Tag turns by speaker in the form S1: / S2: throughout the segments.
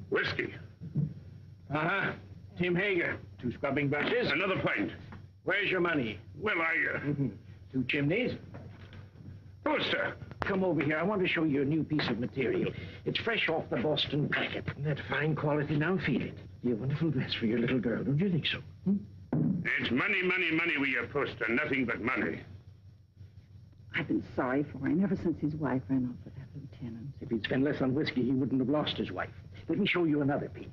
S1: Whiskey.
S2: Uh-huh. Tim Hager. 2 scrubbing brushes.
S1: Another pint.
S2: Where's your money?
S1: Well,
S2: 2 chimneys.
S1: Poster.
S2: Come over here. I want to show you a new piece of material. It's fresh off the Boston packet. That fine quality. Now feel it. Be a wonderful dress for your little girl. Don't you think so?
S1: It's money, money, money with your poster. Nothing but money.
S3: I've been sorry for him ever since his wife ran off with that lieutenant.
S2: If he'd spent less on whiskey, he wouldn't have lost his wife. Let me show you another piece.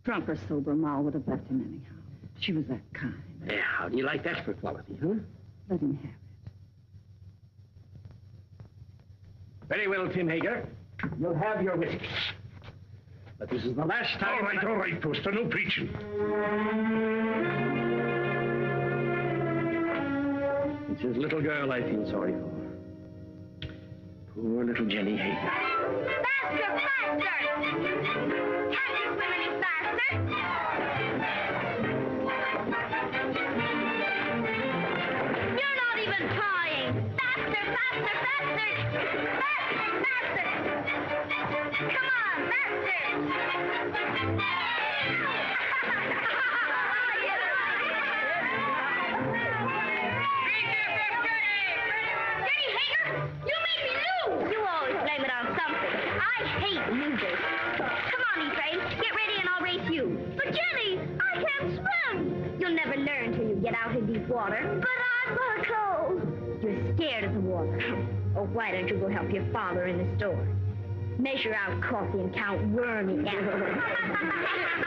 S3: Drunk or sober, Ma would have left him anyhow. She was that kind.
S2: Yeah, how do you like that for quality, huh?
S3: Let him have it.
S2: Very well, Tim Hager. You'll have your whiskey. But this is the last time...
S1: All right, Poster. No preaching.
S2: It's his little girl I feel sorry for. Poor little Jenny Hager.
S4: Faster, faster! Can't you swim any faster? You're not even trying. Faster, faster, faster! Faster, faster! Come on, faster! Jenny Hager, you made me lose! You always blame it on something. I hate losers. Come on, E-Train, get ready and I'll race you. But Jenny, I can't swim. You'll never learn till you get out in deep water. But I'm cold. You're scared of the water. Oh, why don't you go help your father in the store? Measure out coffee and count wormy apples.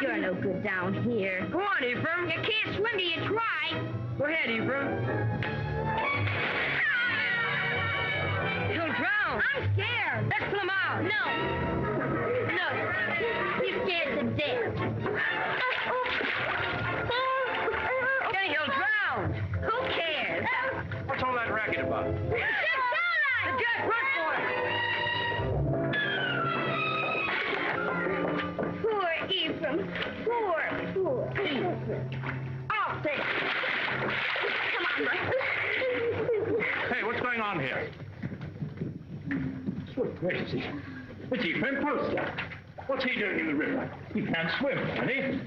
S4: You're no good down here.
S5: Go on, Ephraim.
S4: You can't swim till you try.
S5: Go ahead, Ephraim. He'll drown.
S4: I'm scared.
S5: Let's pull him out.
S4: No. No. He's scared to death.
S5: Jenny, he'll drown.
S4: Who cares?
S2: What's all that racket about?
S5: The Jack, run for it.
S4: Poor Ephraim. Poor Ephraim. I'll take it. Come on, Russ.
S1: Hey, what's going on here?
S2: Good gracious. It's Ephraim Poster. What's he doing in the river? He can't swim, can he?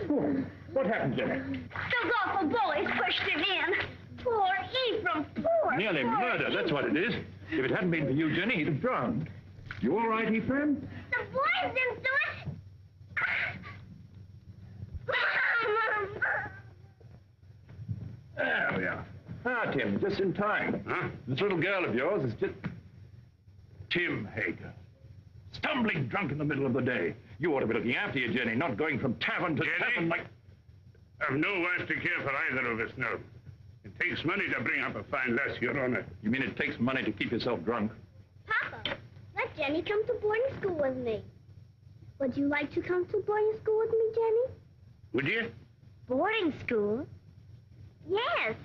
S2: Oh, what happened, Jenny?
S4: Those awful bullies pushed him in. Poor Ephraim, poor.
S1: Nearly murder, that's what it is. If it hadn't been for you, Jenny, he'd have drowned. You all right, Ephraim?
S4: The boys didn't do it.
S1: There we are.
S2: Ah, Tim, just in time.
S1: Huh?
S2: This little girl of yours is just...
S1: Tim Hager. Stumbling drunk in the middle of the day. You ought to be looking after you, Jenny, not going from tavern to tavern like... I've no wife to care for either of us now. It takes money to bring up a fine lass, Your Honor. You mean it takes money to keep yourself drunk?
S4: Papa, let Jenny come to boarding school with me. Would you like to come to boarding school with me, Jenny?
S1: Would you?
S4: Boarding school? Yes.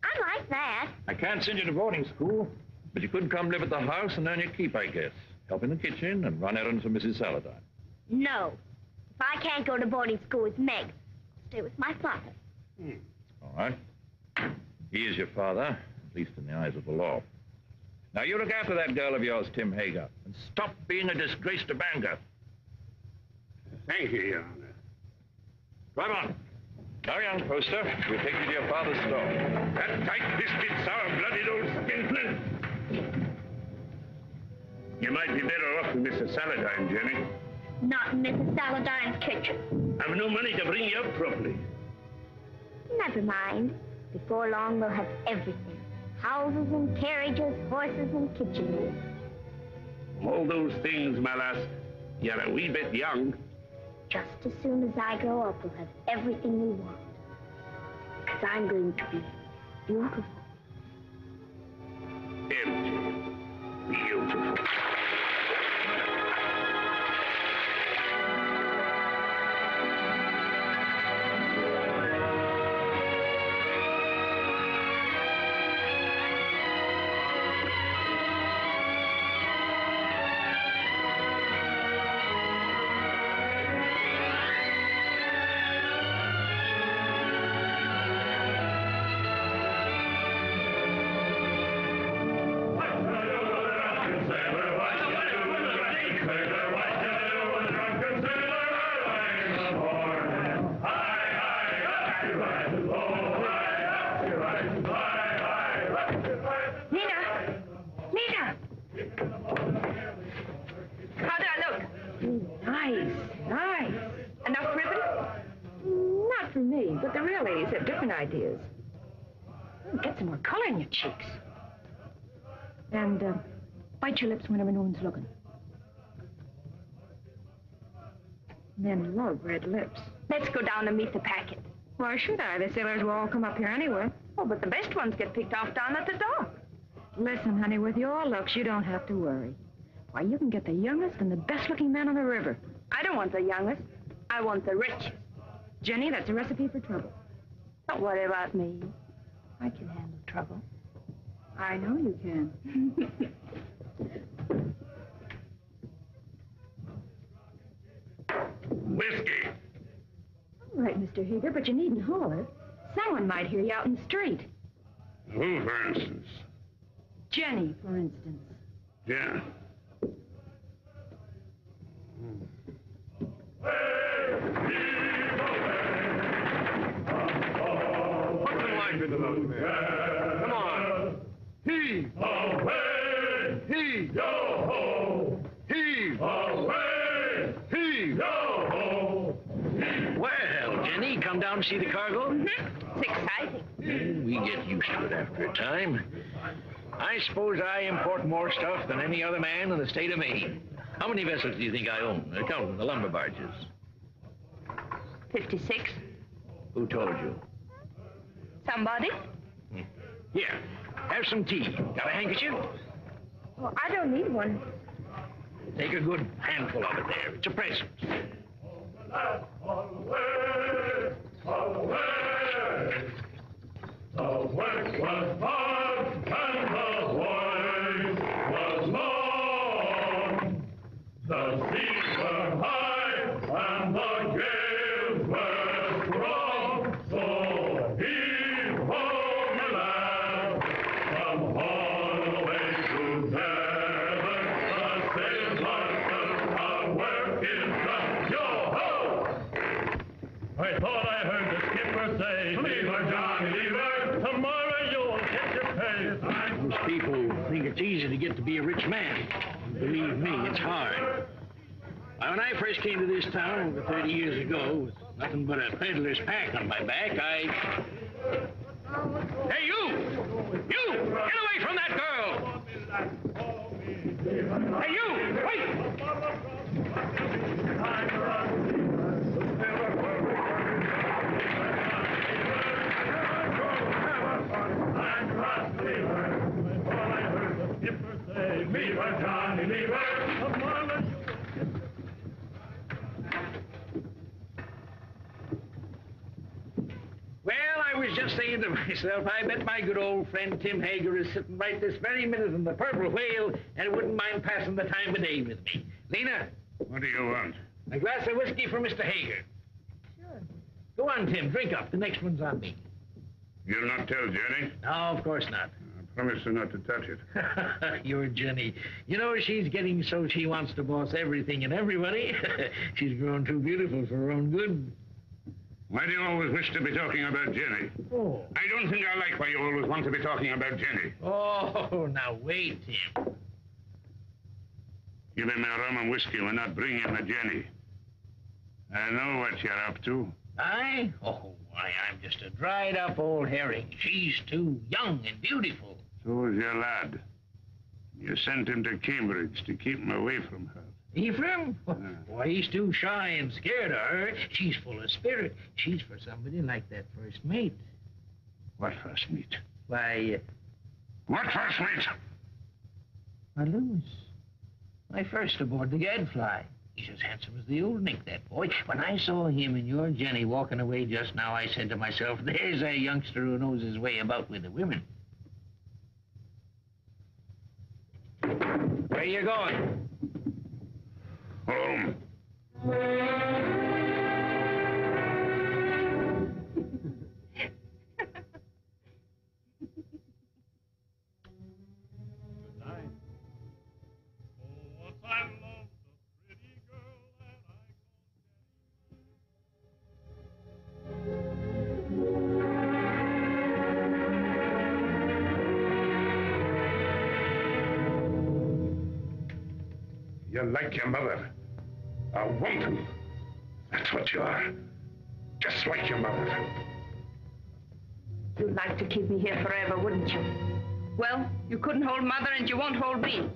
S4: I like that.
S6: I can't send you to boarding school, but you could come live at the house and earn your keep, I guess. Help in the kitchen and run errands for Mrs. Saladine.
S4: No. If I can't go to boarding school with Meg, stay with my father.
S6: All right. He is your father, at least in the eyes of the law. Now, you look after that girl of yours, Tim Hager, and stop being a disgrace to Bangor.
S1: Thank you, Your Honor.
S6: Drive on. Now, young poster, we'll take you to your father's store.
S1: That tight-fisted, sour-blooded old skinflint. You might be better off with Mrs. Saladine, Jenny.
S4: Not in Mrs. Saladine's kitchen.
S1: I've no money to bring you up properly.
S4: Never mind. Before long, we'll have everything. Houses and carriages, horses and kitchen.
S1: All those things, my lass, you're a wee bit young.
S4: Just as soon as I grow up, we'll have everything we want. Because I'm going to be beautiful.
S1: Empty. Beautiful.
S5: But the real ladies have different ideas. Get some more color in your cheeks. And bite your lips whenever no one's looking. Men love red lips.
S4: Let's go down and meet the packet.
S5: Why should I? The sailors will all come up here anyway.
S4: Oh, but the best ones get picked off down at the dock.
S5: Listen, honey, with your looks, you don't have to worry. Why, you can get the youngest and the best-looking man on the river.
S4: I don't want the youngest. I want the richest.
S5: Jenny, that's a recipe for trouble.
S4: Don't worry about me. I can handle trouble.
S5: I know you can.
S1: Whiskey.
S5: All right, Mr. Hager, but you needn't holler. Someone might hear you out in the street.
S1: Who, for instance?
S5: Jenny, for instance.
S1: Yeah.
S7: Put some life into those men. Come on. Heave.
S1: Away!
S7: Heave.
S1: Yo-ho!
S7: Heave.
S1: Away!
S7: Heave.
S1: Yo-ho!
S2: Well, Jenny, come down to see the cargo?
S4: It's exciting.
S2: We get used to it after a time. I suppose I import more stuff than any other man in the state of Maine. How many vessels do you think I own, counting the lumber barges?
S4: 56.
S2: Who told you?
S4: Somebody?
S2: Here, have some tea. Got a handkerchief?
S4: Well, I don't need one.
S2: Take a good handful of it there. It's a present.
S1: Away! Away! The work was hard and the voyage was long. The seas were high and the gales were strong. So heave ho, my lad, from Holloway to Devon, the sails are our work is done. Yo-ho! I thought I heard the skipper say, "Lever, Johnny, lever, tomorrow you'll get your pay."
S2: Most people think it's easy to get to be a rich man. Believe me, it's hard. When I first came to this town over 30 years ago, with nothing but a peddler's pack on my back, Hey, you! You! Get away from that girl! Hey, you! Wait!
S1: Lever, Johnny, lever, tomorrow.
S2: Well, I was just saying to myself, I bet my good old friend Tim Hager is sitting right this very minute in the Purple Whale and wouldn't mind passing the time of day with me. Lena,
S1: What do you want?
S2: a glass of whiskey for Mr. Hager. Go on, Tim, drink up. The next one's on me.
S1: You'll not tell Jenny?
S2: No, of course not.
S1: I promise her not to touch it.
S2: You're Jenny. You know, she's getting so she wants to boss everything and everybody. She's grown too beautiful for her own good.
S1: Why do you always wish to be talking about Jenny?
S2: Oh.
S1: I don't think I like why you always want to be talking about Jenny.
S2: Oh, now wait, Tim.
S1: Give me my rum and whiskey. We're not bringing the Jenny. I know what you're up to.
S2: I? Oh, why, I'm just a dried-up old herring. She's too young and beautiful.
S1: So is your lad. You sent him to Cambridge to keep him away from her.
S2: Ephraim? Why, he's too shy and scared of her. She's full of spirit. She's for somebody like that first mate.
S1: What first mate?
S2: Why,
S1: What first mate?
S2: why, Lewis. My first aboard the Gadfly. He's as handsome as the old Nick, that boy. When I saw him and your Jenny walking away just now, I said to myself, there's a youngster who knows his way about with the women. Where you going?
S1: Home. You're like your mother. A wanton. That's what you are. Just like your mother.
S5: You'd like to keep me here forever, wouldn't you? Well, you couldn't hold Mother and you won't hold me.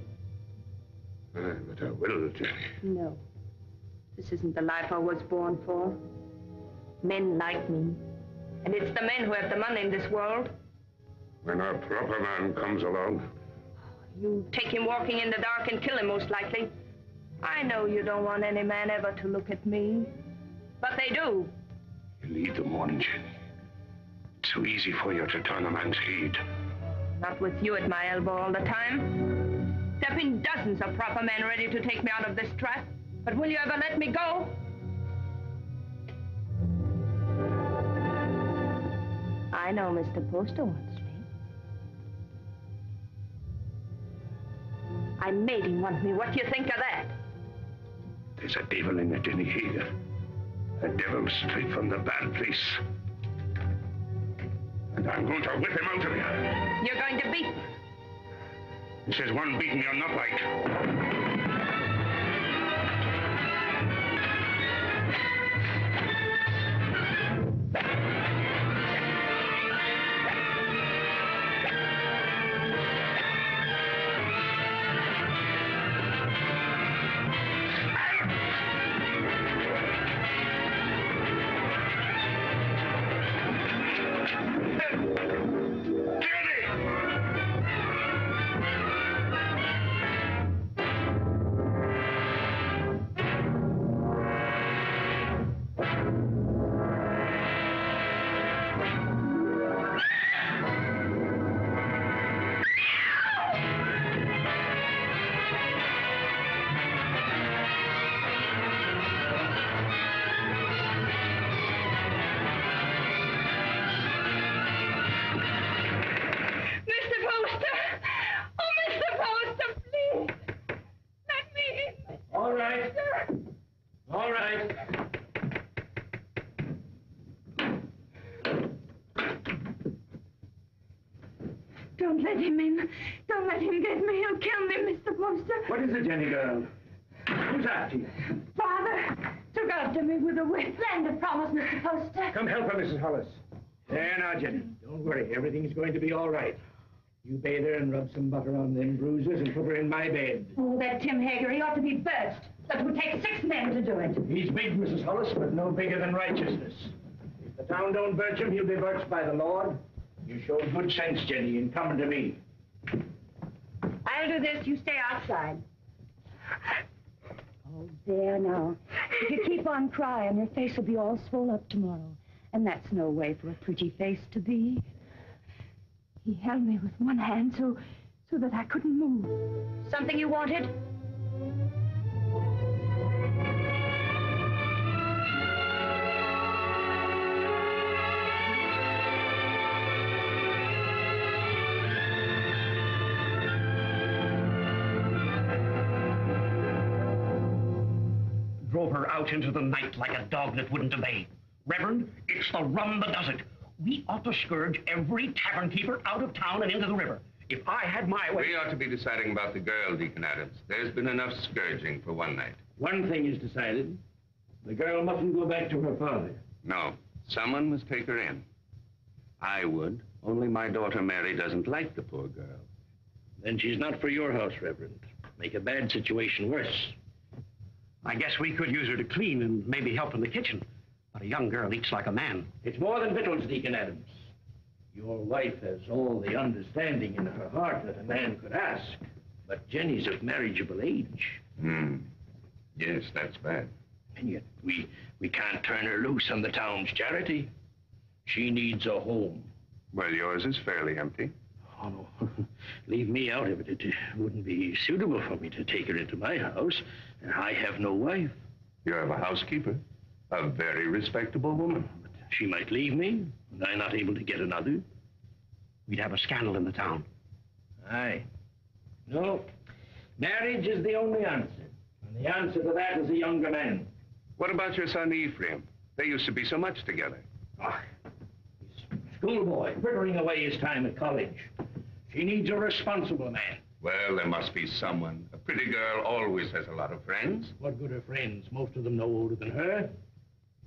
S1: But I will, Jenny.
S5: No. This isn't the life I was born for. Men like me. And it's the men who have the money in this world.
S1: When a proper man comes along.
S5: You take him walking in the dark and kill him, most likely. I know you don't want any man ever to look at me. But they do.
S1: You lead them on, Jenny. It's so easy for you to turn a man's head.
S5: Not with you at my elbow all the time. There have been dozens of proper men ready to take me out of this trap. But will you ever let me go? I know Mr. Poster wants me. I made him want me. What do you think of that?
S1: There's a devil in it, Jenny Hager. A devil straight from the bad place. And I'm going to whip him out of you.
S5: You're going to beat me.
S1: This is one beating you're not like.
S3: Don't let him in. Don't let him get me. He'll kill me, Mr. Poster.
S2: What is it, Jenny girl? Who's after you?
S3: Father took after me with a whip. Splendid promise, Mr. Poster.
S2: Come help her, Mrs. Hollis. There now, Jenny. Don't worry. Everything's going to be all right. You bathe her and rub some butter on them bruises and put her in my bed.
S3: Oh, that Tim Hager, he ought to be birched. That would take 6 men to do it.
S2: He's big, Mrs. Hollis, but no bigger than righteousness. If the town don't birch him, he'll be birched by the Lord. You showed good sense, Jenny, in coming to me.
S5: I'll do this. You stay outside.
S3: Oh, there now. If you keep on crying, your face will be all swole up tomorrow. And that's no way for a pretty face to be. He held me with one hand so that I couldn't move.
S5: Something you wanted?
S8: drove her out into the night like a dog that wouldn't obey. Reverend, it's the rum that does it. We ought to scourge every tavern keeper out of town and into the river. If I had my way...
S9: We ought to be deciding about the girl, Deacon Adams. There's been enough scourging for one night.
S2: One thing is decided. The girl mustn't go back to her father.
S9: No. Someone must take her in. I would, only my daughter Mary doesn't like the poor girl.
S2: Then she's not for your house, Reverend. Make a bad situation worse.
S8: I guess we could use her to clean and maybe help in the kitchen. But a young girl eats like a man.
S2: It's more than victuals, Deacon Adams. Your wife has all the understanding in her heart that a man could ask. But Jenny's of marriageable age.
S9: Yes, that's bad.
S2: And yet we can't turn her loose on the town's charity. She needs a home.
S9: Well, yours is fairly empty.
S2: Oh, no. Leave me out of it. It wouldn't be suitable for me to take her into my house. And I have no wife.
S9: You have a housekeeper. A very respectable woman.
S2: But she might leave me, and I'm not able to get another.
S8: We'd have a scandal in the town.
S2: Aye. No. Marriage is the only answer. And the answer to that is a younger man.
S9: What about your son Ephraim? They used to be so much together.
S2: Ah, he's a schoolboy, frittering away his time at college. She needs a responsible man.
S9: Well, there must be someone. A pretty girl always has a lot of friends.
S2: What good are friends? Most of them no older than her.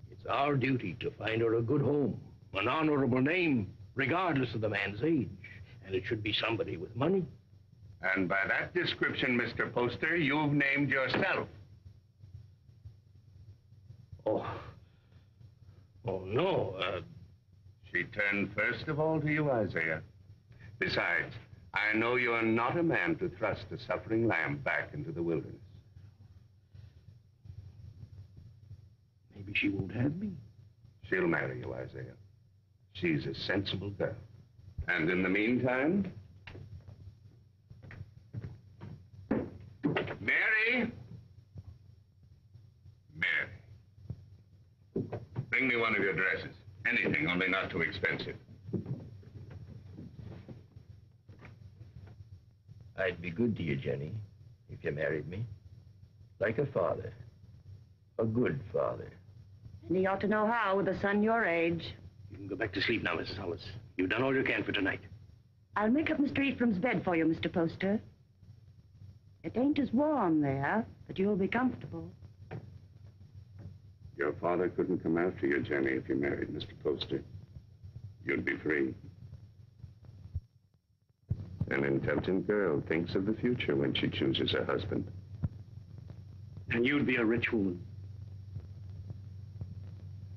S2: It's our duty to find her a good home, an honorable name, regardless of the man's age. And it should be somebody with money.
S9: And by that description, Mr. Poster, you've named yourself.
S2: Oh, no.
S9: She turned first of all to you, Isaiah. Besides, I know you're not a man to thrust a suffering lamb back into the wilderness.
S2: Maybe she won't have me.
S9: She'll marry you, Isaiah. She's a sensible girl. And in the meantime... Mary! Mary. Bring me one of your dresses. Anything, only not too expensive.
S10: I'd be good to you, Jenny, if you married me. Like a father. A good father.
S5: And he ought to know how with a son your age.
S2: You can go back to sleep now, Mrs. Hollis. You've done all you can for tonight.
S5: I'll make up Mr. Ephraim's bed for you, Mr. Poster. It ain't as warm there, but you'll be comfortable.
S9: Your father couldn't come after you, Jenny, if you married Mr. Poster. You'd be free. An intelligent girl thinks of the future when she chooses a husband.
S8: And you'd be a rich woman.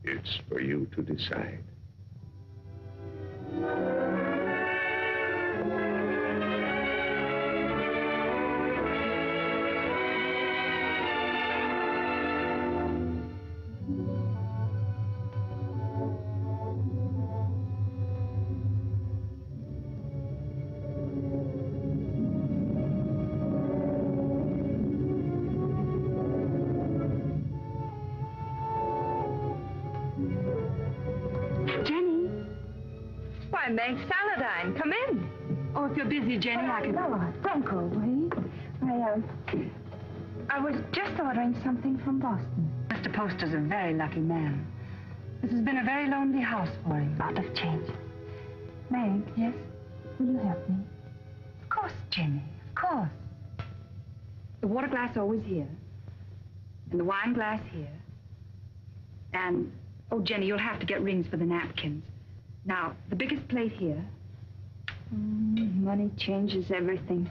S9: It's for you to decide.
S5: Meg Saladine, come in. Oh, if you're busy, Jenny, I can...
S3: No, don't go away. I was just ordering something from Boston.
S5: Mr. Poster's a very lucky man. This has been a very lonely house for him.
S3: Lot of change. Meg, yes? Will you help me?
S5: Of course, Jenny, of course. The water glass always here. And the wine glass here. And, oh, Jenny, you'll have to get rings for the napkins. Now, the biggest plate here.
S3: Money changes everything.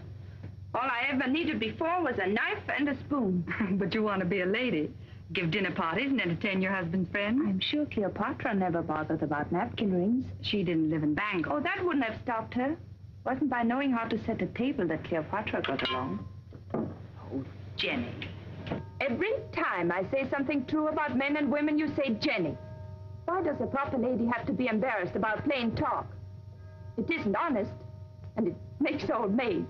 S5: All I ever needed before was a knife and a spoon. But you want to be a lady. Give dinner parties and entertain your husband's friends.
S3: I'm sure Cleopatra never bothered about napkin rings.
S5: She didn't live in Bangor.
S3: Oh, that wouldn't have stopped her. Wasn't by knowing how to set a table that Cleopatra got along.
S5: Oh, Jenny.
S3: Every time I say something true about men and women, you say Jenny. Why does a proper lady have to be embarrassed about plain talk? It isn't honest, and it makes old maids.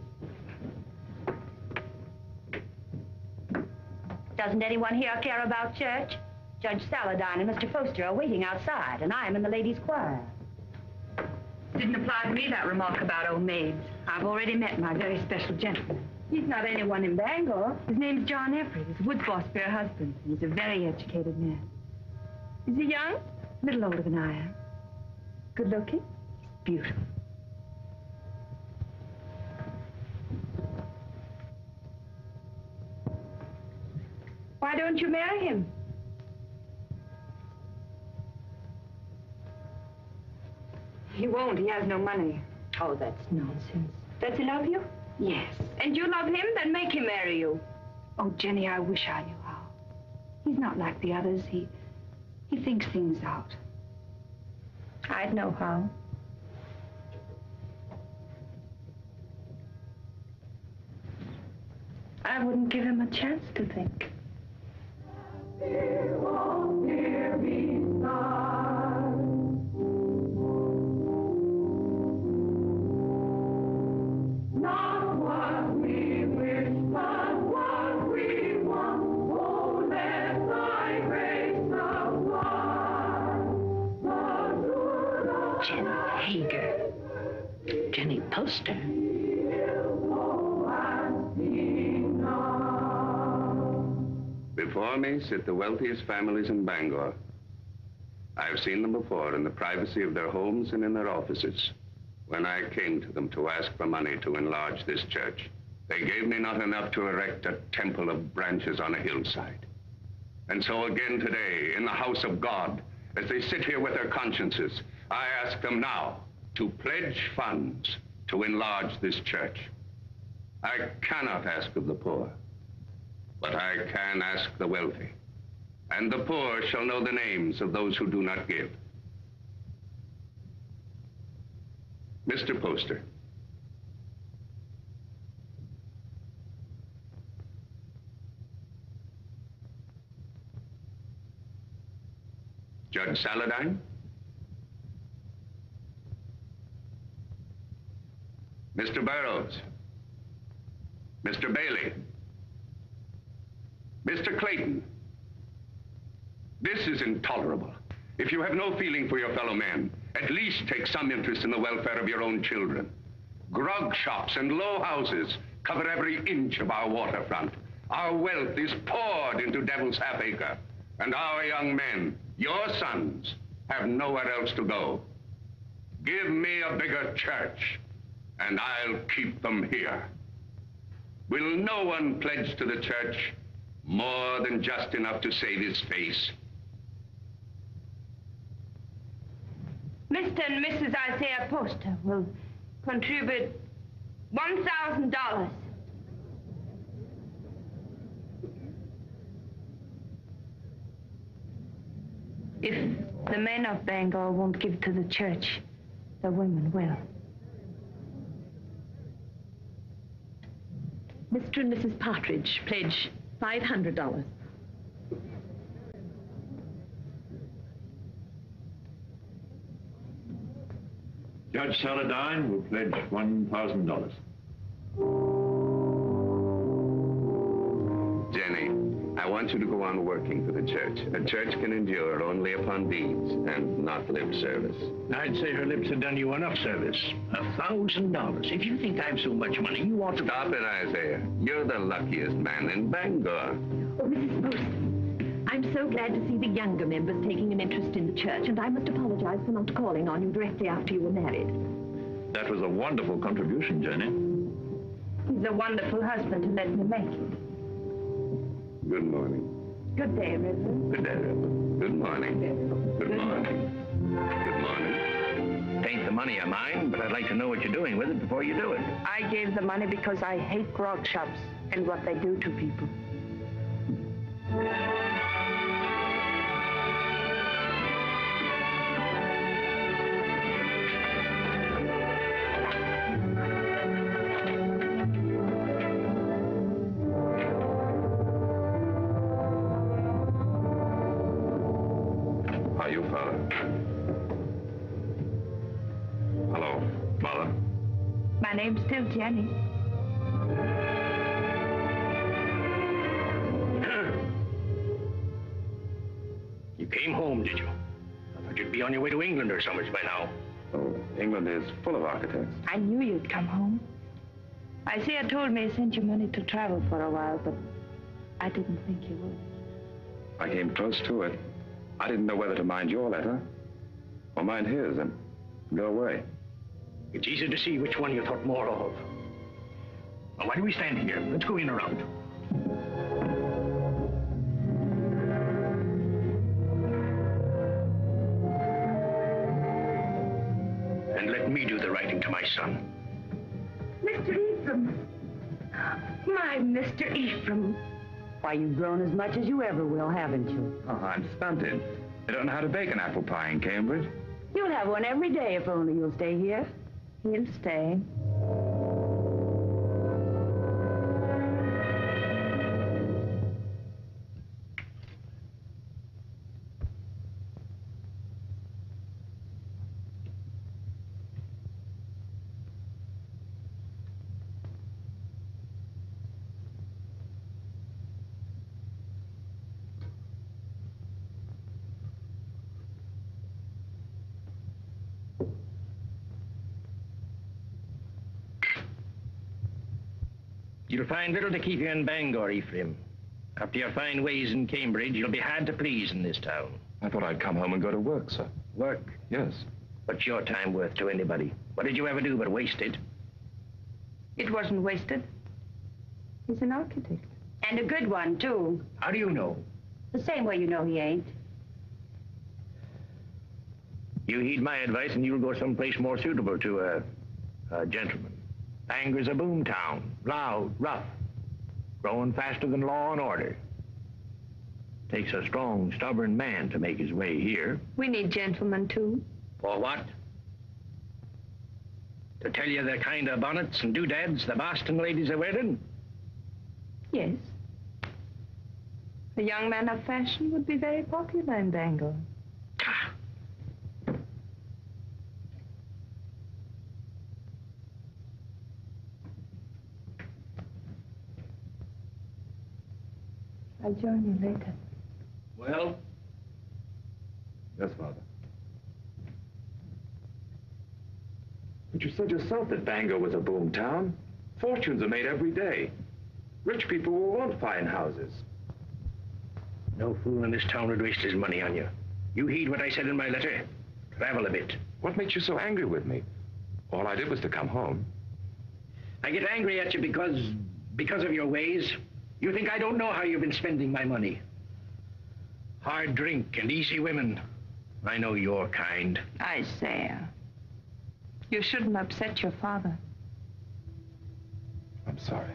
S4: Doesn't anyone here care about church? Judge Saladine and Mr. Poster are waiting outside, and I am in the ladies' choir.
S5: Didn't apply to me, that remark about old maids. I've already met my very special gentleman. He's not anyone in Bangor. His name's John Everett. He's Wood's boss for her husband. He's a very educated man. Is he young? A little older than I am. Good looking? He's beautiful. Why don't you marry him? He won't. He has no money.
S3: Oh, that's nonsense.
S5: Does he love you?
S3: Yes.
S5: And you love him? Then make him marry you. Oh, Jenny, I wish I knew how. He's not like the others. He thinks things out.
S3: I'd know how. I wouldn't give him a chance to think.
S2: Hager. Jenny Poster.
S9: Before me sit the wealthiest families in Bangor. I've seen them before in the privacy of their homes and in their offices. When I came to them to ask for money to enlarge this church, they gave me not enough to erect a temple of branches on a hillside. And so again today, in the house of God, as they sit here with their consciences, I ask them now to pledge funds to enlarge this church. I cannot ask of the poor, but I can ask the wealthy. And the poor shall know the names of those who do not give. Mr. Poster. Judge Saladine. Mr. Burroughs. Mr. Bailey. Mr. Clayton. This is intolerable. If you have no feeling for your fellow man, at least take some interest in the welfare of your own children. Grog shops and low houses cover every inch of our waterfront. Our wealth is poured into Devil's Half-Acre. And our young men, your sons, have nowhere else to go. Give me a bigger church, and I'll keep them here. Will no one pledge to the church more than just enough to save his face?
S5: Mr. and Mrs. Isaiah Poster will contribute $1,000. If the men of Bangor won't give to the church, the women will.
S11: Mr. and Mrs. Partridge pledge $500.
S6: Judge Saladine will pledge $1,000.
S9: Jenny, I want you to go on working for the church. A church can endure only upon deeds and not lip service.
S2: I'd say her lips have done you enough service. $1,000. If you think I've so much money, you ought to...
S9: Stop it, Isaiah. You're the luckiest man in Bangor.
S11: Oh, Mrs. Poster, I'm so glad to see the younger members taking an interest in the church, and I must apologize for not calling on you directly after you were married.
S6: That was a wonderful contribution, Jenny.
S5: He's a wonderful husband to let me make him.
S9: Good morning.
S5: Good day, Reverend.
S9: Good day, Reverend. Good morning. Good morning. Good morning.
S2: It ain't the money I mind, but I'd like to know what you're doing with it before you do it.
S3: I gave the money because I hate grog shops and what they do to people.
S9: Are you, Father? Hello, Mother.
S5: My name's still Jenny.
S2: You came home, did you? I thought you'd be on your way to England or somewhere by now.
S9: Oh, England is full of architects.
S5: I knew you'd come home.
S3: Isaiah told me he sent you money to travel for a while, but I didn't think you would.
S12: I came close to it. I didn't know whether to mind your letter or mind his and go away.
S8: It's easy to see which one you thought more of. Now, why do we stand here? Let's go in around. And let me do the writing to my son.
S3: Mr. Ephraim. My Mr. Ephraim. Why, you've grown as much as you ever will, haven't you?
S12: Oh, I'm stunted. I don't know how to bake an apple pie in Cambridge.
S3: You'll have one every day if only you'll stay here. He'll stay.
S10: You'll find little to keep you in Bangor, Ephraim. After your fine ways in Cambridge, you'll be hard to please in this town.
S12: I thought I'd come home and go to work, sir.
S10: Work?
S12: Yes.
S10: What's your time worth to anybody? What did you ever do but waste it?
S3: It wasn't wasted. He's an architect. And a good one, too.
S10: How do you know?
S3: The same way you know he ain't.
S10: You heed my advice and you'll go someplace more suitable to a gentleman. Bangor's a boom town. Loud, rough. Growing faster than law and order. Takes a strong, stubborn man to make his way here.
S3: We need gentlemen, too.
S10: For what? To tell you the kind of bonnets and doodads the Boston ladies are wearing?
S3: Yes. A young man of fashion would be very popular in Bangor. I'll join you later.
S10: Well?
S12: Yes, Father. But you said yourself that Bangor was a boom town. Fortunes are made every day. Rich people will want fine houses.
S10: No fool in this town would waste his money on you. You heed what I said in my letter. Travel a bit.
S12: What makes you so angry with me? All I did was to come home.
S10: I get angry at you because of your ways. You think I don't know how you've been spending my money. Hard drink and easy women. I know your kind.
S3: Isaiah, you shouldn't upset your father.
S12: I'm sorry.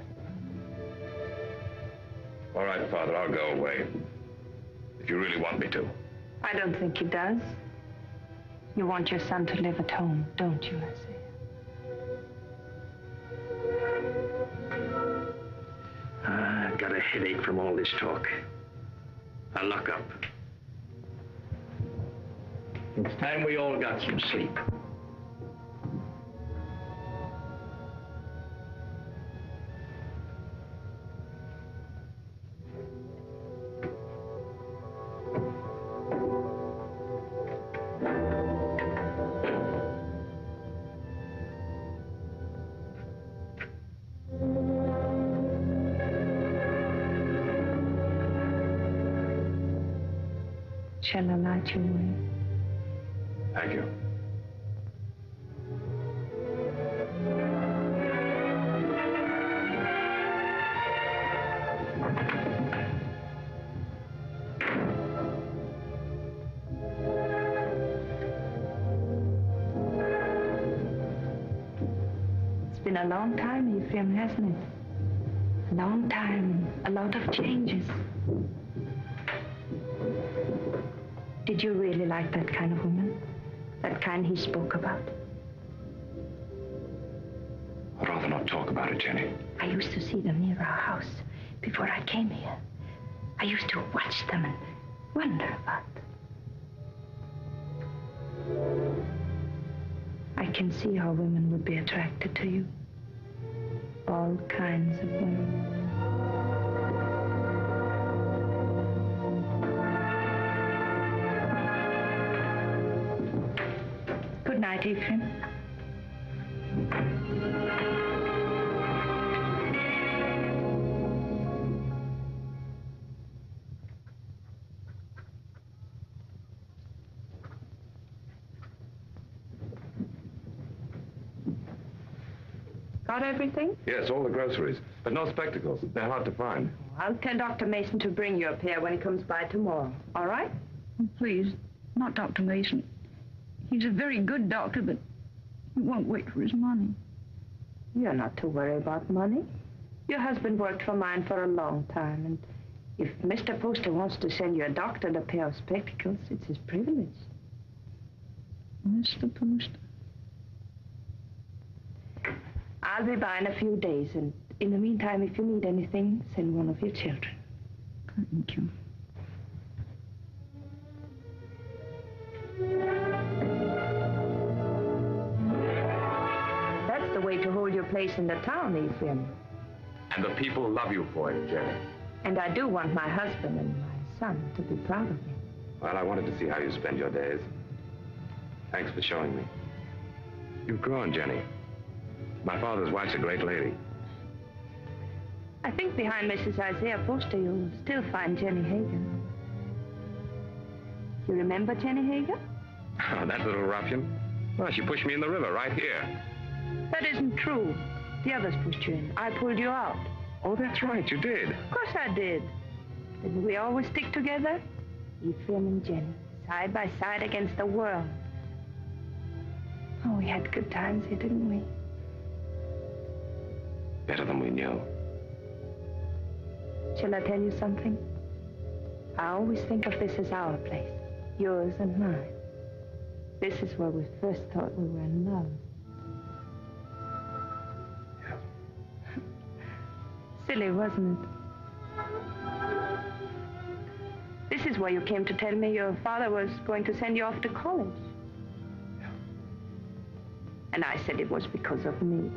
S12: All right, Father, I'll go away. If you really want me to.
S3: I don't think he does. You want your son to live at home, don't you, Isaiah?
S10: I've got a headache from all this talk. I'll lock up. It's time we all got some sleep.
S3: Shall I light you away?
S12: Thank you.
S3: It's been a long time, Ephraim, hasn't it? A long time, a lot of changes. Did you really like that kind of woman? That kind he spoke about?
S12: I'd rather not talk about it, Jenny.
S3: I used to see them near our house before I came here. I used to watch them and wonder about them. I can see how women would be attracted to you. All kinds of women. Good night, Ephraim.
S5: Got everything?
S12: Yes, all the groceries, but no spectacles. They're hard to find.
S5: I'll tell Dr. Mason to bring you a pair when he comes by tomorrow. All right?
S3: Please, not Dr. Mason. He's a very good doctor, but he won't wait for his money.
S5: You're not to worry about money. Your husband worked for mine for a long time, and if Mr. Poster wants to send you a doctor and a pair of spectacles, it's his privilege.
S3: Mr. Poster.
S5: I'll be by in a few days, and in the meantime, if you need anything, send one of your children.
S3: Thank you.
S5: That's the way to hold your place in the town, Ephraim.
S12: And the people love you for it, Jenny.
S5: And I do want my husband and my son to be proud of me.
S12: Well, I wanted to see how you spend your days. Thanks for showing me. You've grown, Jenny. My father's wife's a great lady.
S5: I think behind Mrs. Isaiah Poster, you'll still find Jenny Hager. You remember Jenny Hager?
S12: Oh, that little ruffian? Well, she pushed me in the river right here.
S5: That isn't true. The others pushed you in. I pulled you out.
S12: Oh, that's right, you did.
S5: Of course I did. Didn't we always stick together? Ephraim and Jenny, side by side against the world. Oh, we had good times here, didn't we?
S12: Better than we knew.
S5: Shall I tell you something? I always think of this as our place, yours and mine. This is where we first thought we were in love.
S12: Yeah.
S5: Silly, wasn't it? This is where you came to tell me your father was going to send you off to college.
S12: Yeah.
S5: And I said it was because of me.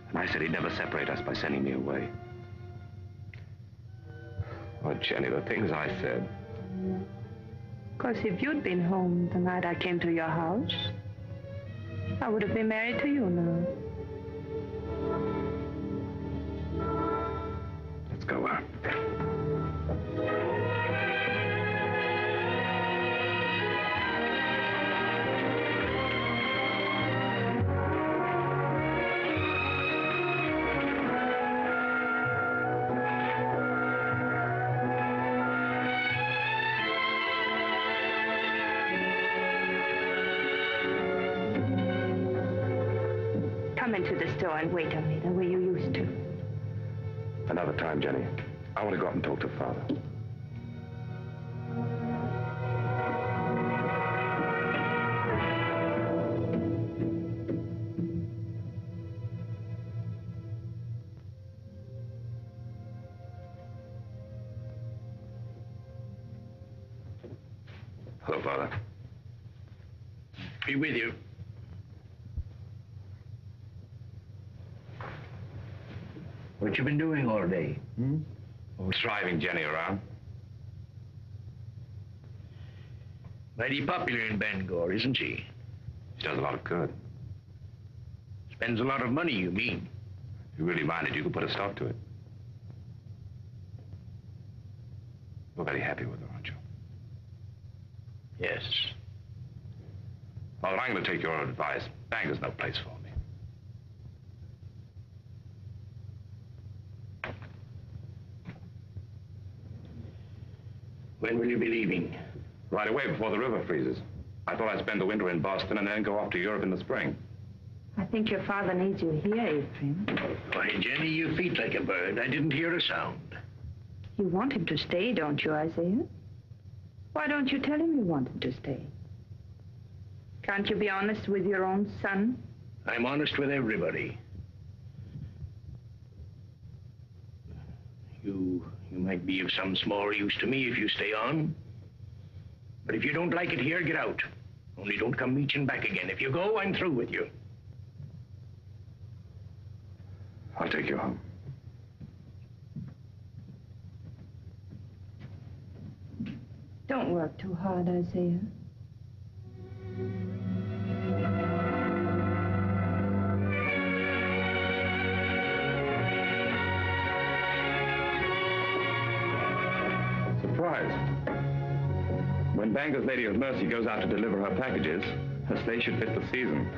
S12: And I said he'd never separate us by sending me away. Oh, Jenny, the things I said.
S5: Of course, if you'd been home the night I came to your house, I would have been married to you now.
S12: Let's go out.
S5: Come into the store and wait on me the way you used to.
S12: Another time, Jenny. I want to go up and talk to Father. Hello, Father.
S10: Be with you. What you been doing all day?
S12: Oh, driving Jenny around.
S10: Mighty popular in Bangor, isn't she?
S12: She does a lot of good.
S10: Spends a lot of money, you mean?
S12: If you really minded, you could put a stop to it. You're very happy with her, aren't you?
S10: Yes.
S12: Well, I'm going to take your advice. Bangor's no place for me.
S10: When will you be leaving?
S12: Right away, before the river freezes. I thought I'd spend the winter in Boston and then go off to Europe in the spring.
S5: I think your father needs you here, Ephraim.
S10: Why, Jenny, you feet like a bird. I didn't hear a sound.
S5: You want him to stay, don't you, Isaiah? Why don't you tell him you want him to stay? Can't you be honest with your own son?
S10: I'm honest with everybody. You might be of some small use to me if you stay on. But if you don't like it here, get out. Only don't come reaching back again. If you go, I'm through with you.
S12: I'll take you home.
S5: Don't work too hard, Isaiah.
S12: Surprise. When Bangor's Lady of Mercy goes out to deliver her packages, her sleigh should fit the season.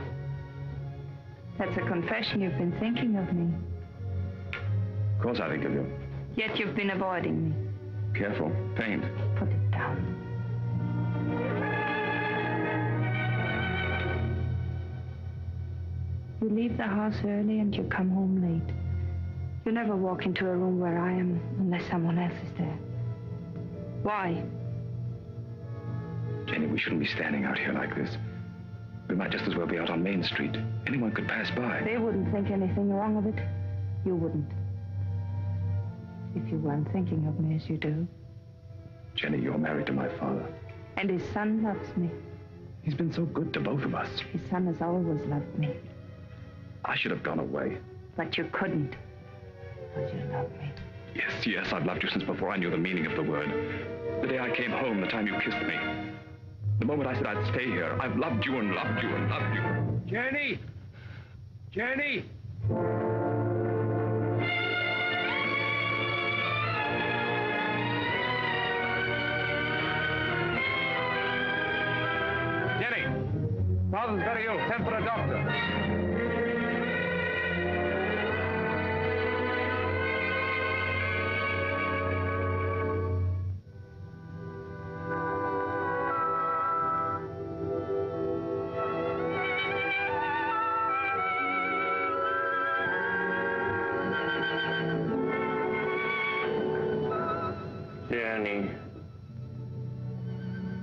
S5: That's a confession you've been thinking of me.
S12: Of course I think of you.
S5: Yet you've been avoiding me.
S12: Careful. Paint.
S5: Put it down. You leave the house early and you come home late. You never walk into a room where I am unless someone else is there. Why?
S12: Jenny, we shouldn't be standing out here like this. We might just as well be out on Main Street. Anyone could pass by.
S5: They wouldn't think anything wrong of it. You wouldn't. If you weren't thinking of me as you do.
S12: Jenny, you're married to my father.
S5: And his son loves me.
S12: He's been so good to both of us.
S5: His son has always loved me.
S12: I should have gone away.
S5: But you couldn't. Because you love me.
S12: Yes, I've loved you since before I knew the meaning of the word. The day I came home, the time you kissed me. The moment I said I'd stay here, I've loved you and loved you and loved you.
S10: Jenny! Jenny! Jenny! Father's very ill. Send for a doctor.
S2: Jenny.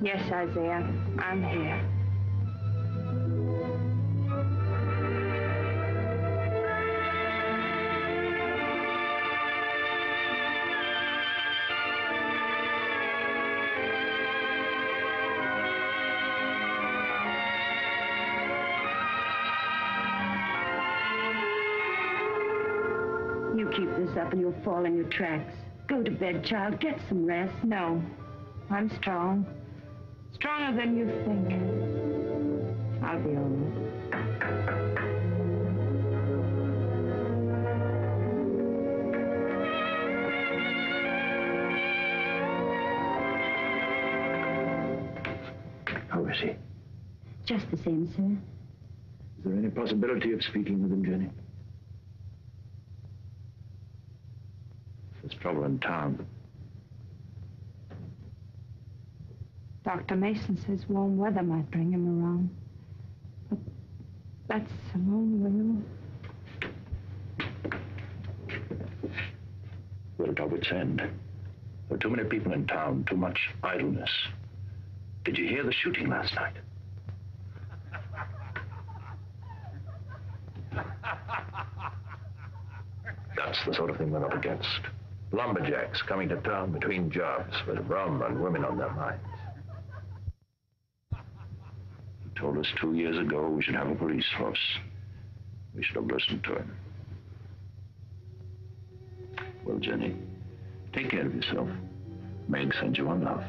S5: Yes, Isaiah, I'm here. You keep this up and you'll fall in your tracks. Go to bed, child. Get some rest. No, I'm strong. Stronger than you think. I'll be all right.
S10: How is he?
S3: Just the same, sir.
S10: Is there any possibility of speaking with him, Jenny? There's trouble in town.
S5: Dr. Mason says warm weather might bring him around. But that's a long way off.
S10: We're at our wits' end. There are too many people in town, too much idleness. Did you hear the shooting last night? That's the sort of thing we're up against. Lumberjacks coming to town between jobs with rum and women on their minds. He told us 2 years ago we should have a police force. We should have listened to him. Well, Jenny, take care of yourself. Meg sends you on love.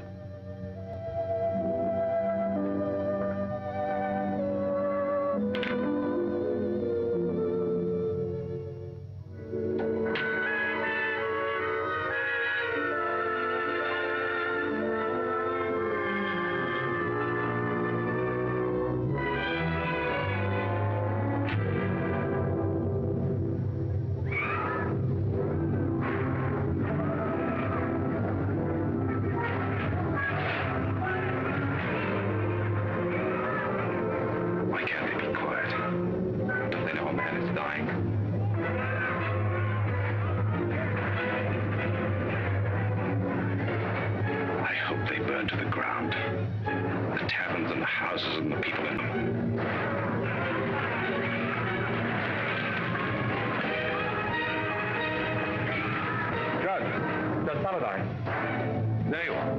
S10: There you are.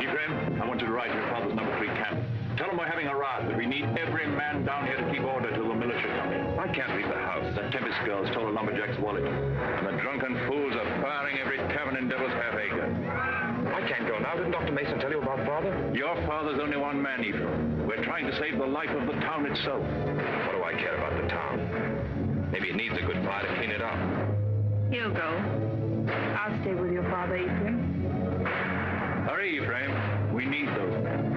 S10: Ephraim, I want you to ride to your father's number 3 camp. Tell him we're having a rout, that we need every man down here to keep order till the militia come in. I can't leave the house. That Tempest girl stole a lumberjack's wallet. And the drunken fools are firing every tavern in Devil's Half Acre.
S12: I can't go now. Didn't Dr. Mason tell you about Father?
S10: Your father's only one man, Ephraim. We're trying to save the life of the town itself.
S12: What do I care about the town? Maybe it needs a good fire to clean it up.
S5: He'll go. I'll stay with your father, Ephraim.
S10: Hurry, Ephraim. We need those men.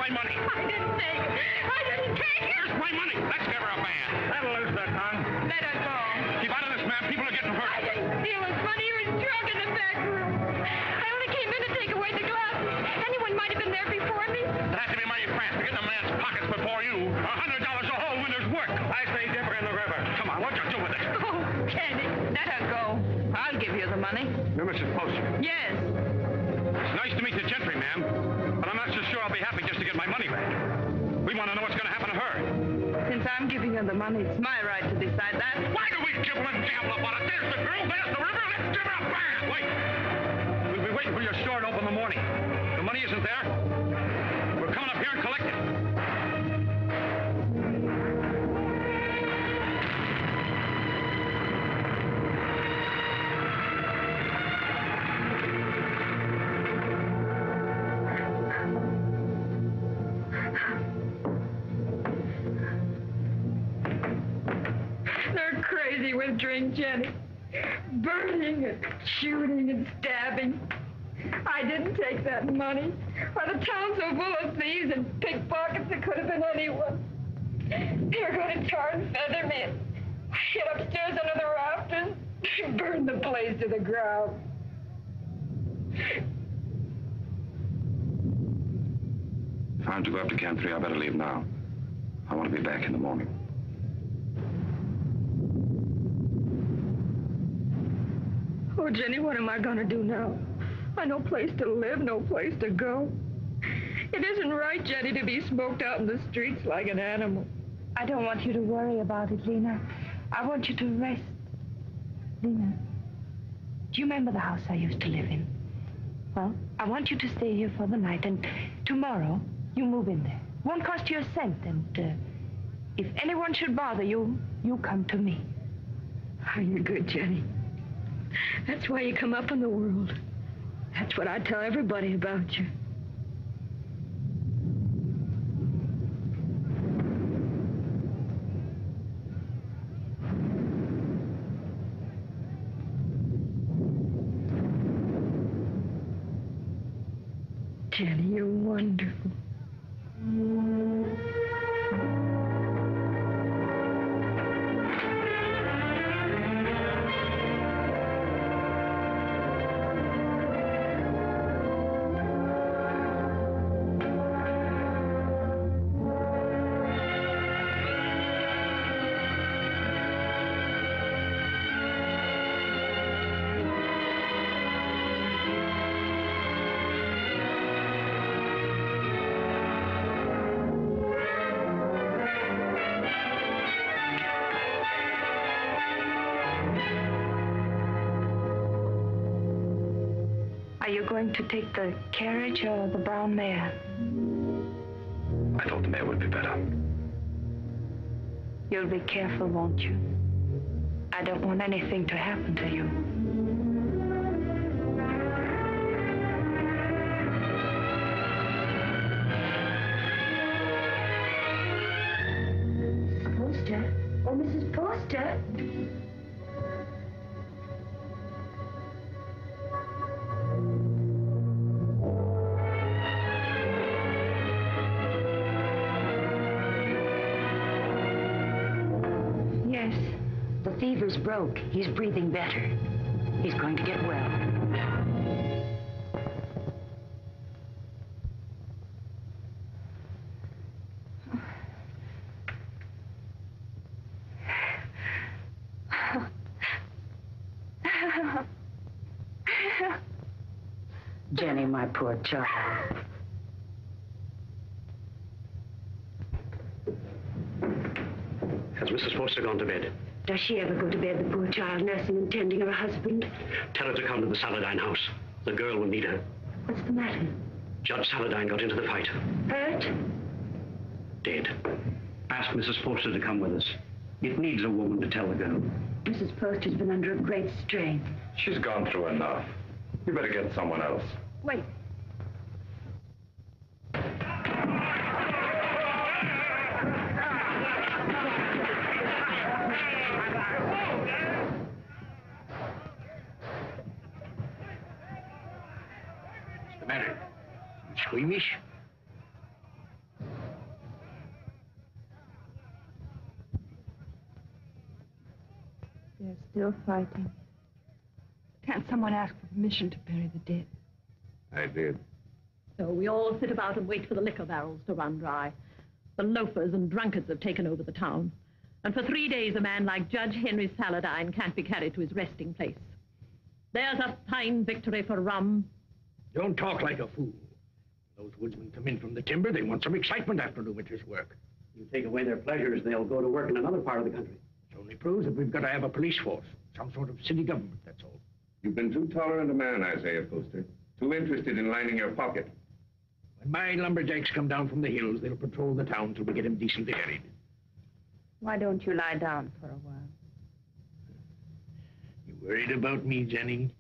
S8: my money?
S5: I didn't take it. I didn't take it.
S8: Where's my money? Let's give her a band.
S1: That'll lose that tongue.
S5: Let her go.
S8: Keep out of this, ma'am. People are getting hurt.
S5: I didn't steal his money. He was drunk in the back room. I only came in to take away the glasses. Anyone might have been there before me.
S8: It has to be mighty fast to get in a man's pockets before you. $100 a hole when there's work.
S1: I say dip her in the river.
S8: Come on, what you do with it?
S5: Oh, Jenny, let her go. I'll give you the money.
S1: You're Mrs. Poster.
S5: Yes.
S8: It's nice to meet the gentry, ma'am. But I'm not so sure I'll be happy just to get my money back. We want to know what's going to happen to her.
S5: Since I'm giving her the money, it's my right to decide that.
S8: Why do we gibble and gabble about it? There's the girl, there's the river. Let's give her a band. Wait. We'll be waiting for your store to open in the morning. The money isn't there. We're coming up here and collect it.
S5: They're crazy with drink, Jenny. Burning and shooting and stabbing. I didn't take that money. Why, the town's so full of thieves and pickpockets, it could have been anyone. They were going to tar and feather me and get upstairs under the rafters and burn the place to the ground.
S9: If I'm to go up to Camp 3, I better leave now. I want to be back in the morning.
S5: Oh, Jenny, what am I going to do now? I no place to live, no place to go. It isn't right, Jenny, to be smoked out in the streets like an animal.
S3: I don't want you to worry about it, Lena. I want you to rest. Lena, do you remember the house I used to live in? Well, I want you to stay here for the night, and tomorrow you move in there. Won't cost you a cent, and if anyone should bother you, you come to me.
S5: Are you good, Jenny? That's why you come up in the world. That's what I tell everybody about you. Jenny, you're wonderful.
S3: Are you going to take the carriage or the brown mare?
S12: I thought the mare would be better.
S3: You'll be careful, won't you? I don't want anything to happen to you.
S4: Poster? Oh, Mrs. Poster?
S3: Yes, the fever's broke. He's breathing better. He's going to get well. Jenny, my poor child.
S13: Has Mrs. Foster gone to bed?
S3: Does she ever go to bed, the poor child, nursing and tending her husband?
S13: Tell her to come to the Saladine house. The girl will need her.
S3: What's the matter?
S13: Judge Saladine got into the fight.
S3: Hurt?
S13: Dead. Ask Mrs. Foster to come with us. It needs a woman to tell the girl.
S3: Mrs. Poster's been under a great strain.
S9: She's gone through enough. You better get someone else.
S3: Wait.
S8: What's the matter? Squeamish?
S3: still fighting.
S5: Can't someone ask for permission to bury the dead?
S9: I did.
S11: So we all sit about and wait for the liquor barrels to run dry. The loafers and drunkards have taken over the town. And for 3 days, a man like Judge Henry Saladine can't be carried to his resting place. There's a fine victory for rum.
S2: Don't talk like a fool. Those woodsmen come in from the timber. They want some excitement after the winter's work.
S13: You take away their pleasures, they'll go to work in another part of the country.
S2: It only proves that we've got to have a police force. Some sort of city government, that's all.
S9: You've been too tolerant a man, Isaiah Poster. Too interested in lining your pocket.
S2: When my lumberjacks come down from the hills, they'll patrol the town till we get him decently harried.
S3: Why don't you lie down for a while?
S2: You worried about me, Jenny?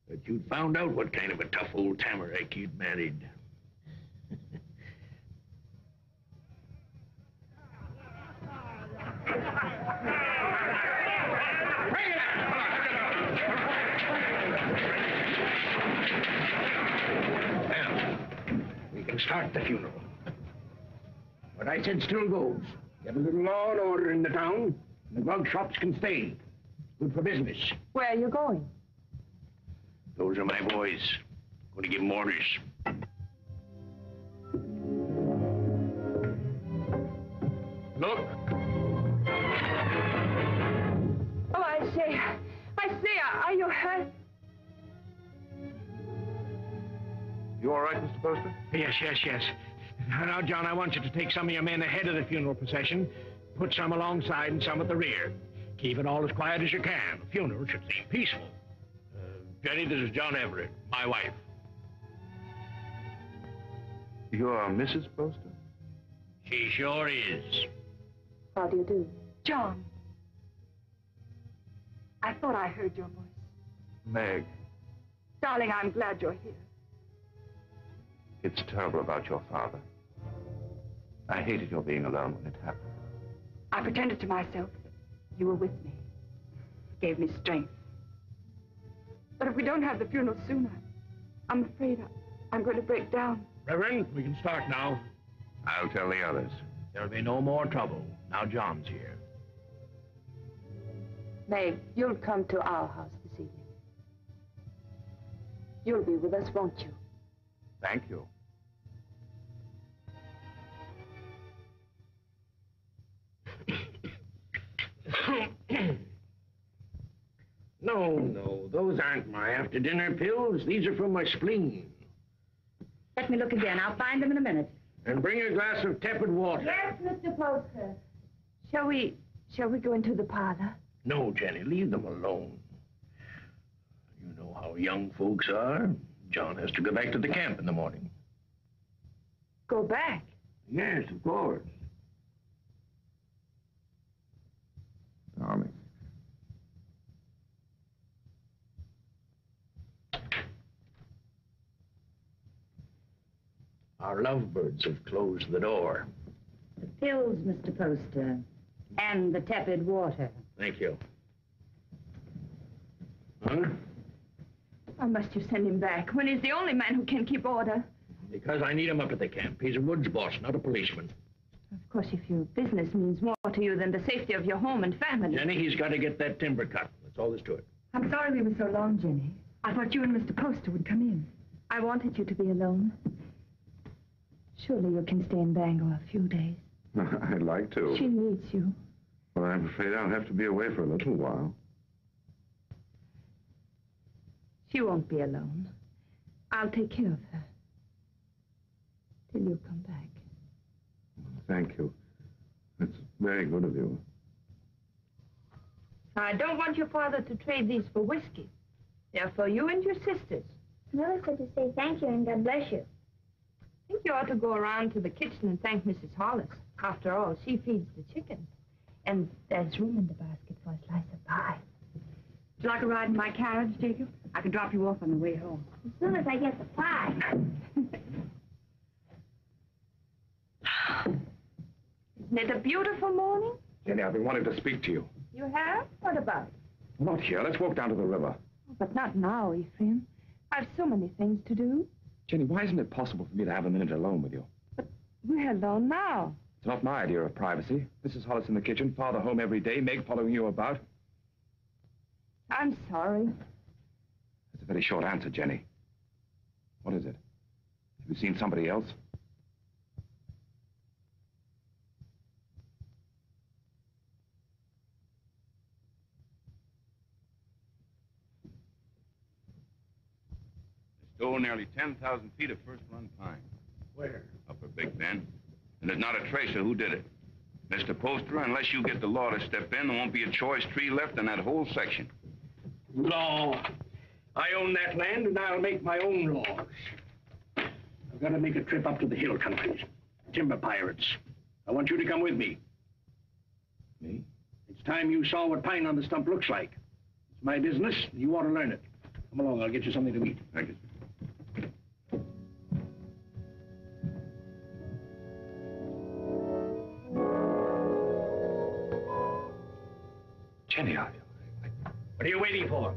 S2: But you'd found out what kind of a tough old tamarack you'd married. Well, we can start the funeral. What I said still goes. Get a little law and order in the town, and the grog shops can stay. Good for business.
S3: Where are you going?
S2: Those are my boys. Going to give them orders. Look.
S3: Oh, I say, are you hurt?
S6: You all right, Mr. Poster?
S2: Yes. Now, John, I want you to take some of your men ahead of the funeral procession, put some alongside and some at the rear. Keep it all as quiet as you can. The funeral should seem peaceful. Jenny, this is John Everett, my wife.
S6: You are Mrs. Poster?
S2: She sure is.
S3: How do you do?
S5: John. I thought I heard your voice.
S6: Meg,
S5: Darling, I'm glad you're here.
S6: it's terrible about your father. I hated your being alone when it happened.
S5: I pretended to myself that you were with me. It gave me strength. But if we don't have the funeral soon, I'm afraid I'm going to break down.
S2: Reverend, we can start now.
S9: I'll tell the others.
S2: There'll be no more trouble. Now John's here.
S3: Meg, you'll come to our house this evening. You'll be with us, won't you?
S6: Thank you.
S2: No, those aren't my after-dinner pills. These are from my spleen.
S3: Let me look again. I'll find them in a minute.
S2: And bring a glass of tepid water.
S3: Yes, Mr. Poster. Shall we go into the parlor?
S2: No, Jenny, leave them alone. You know how young folks are. John has to go back to the camp in the morning.
S3: Go back?
S2: Yes, of course.
S6: Darling.
S2: Our lovebirds have closed the door.
S3: The pills, Mr. Poster. And the tepid water.
S2: Thank you. Huh?
S5: Why must you send him back when he's the only man who can keep order?
S2: Because I need him up at the camp. He's a woods boss, not a policeman.
S3: Of course, if your business means more to you than the safety of your home and family.
S2: Jenny, he's got to get that timber cut. That's all there's to it.
S5: I'm sorry we were so long, Jenny. I thought you and Mr. Poster would come in.
S3: I wanted you to be alone. Surely you can stay in Bangor a few days.
S6: I'd like to.
S3: She needs you.
S6: But I'm afraid I'll have to be away for a little while.
S3: She won't be alone. I'll take care of her. Till you come back.
S6: Thank you. That's very good of you.
S3: I don't want your father to trade these for whiskey. They're for you and your sisters.
S4: Mother said to say thank you and God bless you.
S3: I think you ought to go around to the kitchen and thank Mrs. Hollis. After all, she feeds the chickens. And there's room in the basket for a slice of pie.
S5: Would you like a ride in my carriage, Jacob? I can drop you off on the way home.
S4: As soon as I get the pie.
S3: Isn't it a beautiful morning?
S6: Jenny, I've been wanting to speak to you.
S3: You have? What about?
S6: Not here. Let's walk down to the river.
S3: Oh, but not now, Ephraim. I've so many things to do.
S12: Jenny, why isn't it possible for me to have a minute alone with you?
S3: We're alone now.
S12: It's not my idea of privacy. Mrs. Hollis in the kitchen, Father home every day, Meg following you about.
S3: I'm sorry.
S12: That's a very short answer, Jenny. What is it? Have you seen somebody else?
S9: They stole nearly 10,000 feet of first-run pine.
S10: Where?
S9: Upper Big Bend. And there's not a trace of who did it. Mr. Poster, unless you get the law to step in, there won't be a choice tree left in that whole section.
S10: Law. I own that land, and I'll make my own laws. I've got to make a trip up to the hill countries. Timber pirates. I want you to come with me.
S12: Me?
S10: It's time you saw what pine on the stump looks like. It's my business, and you ought to learn it. Come along, I'll get you something to eat.
S9: Thank you.
S12: Jenny,
S10: What are you waiting for?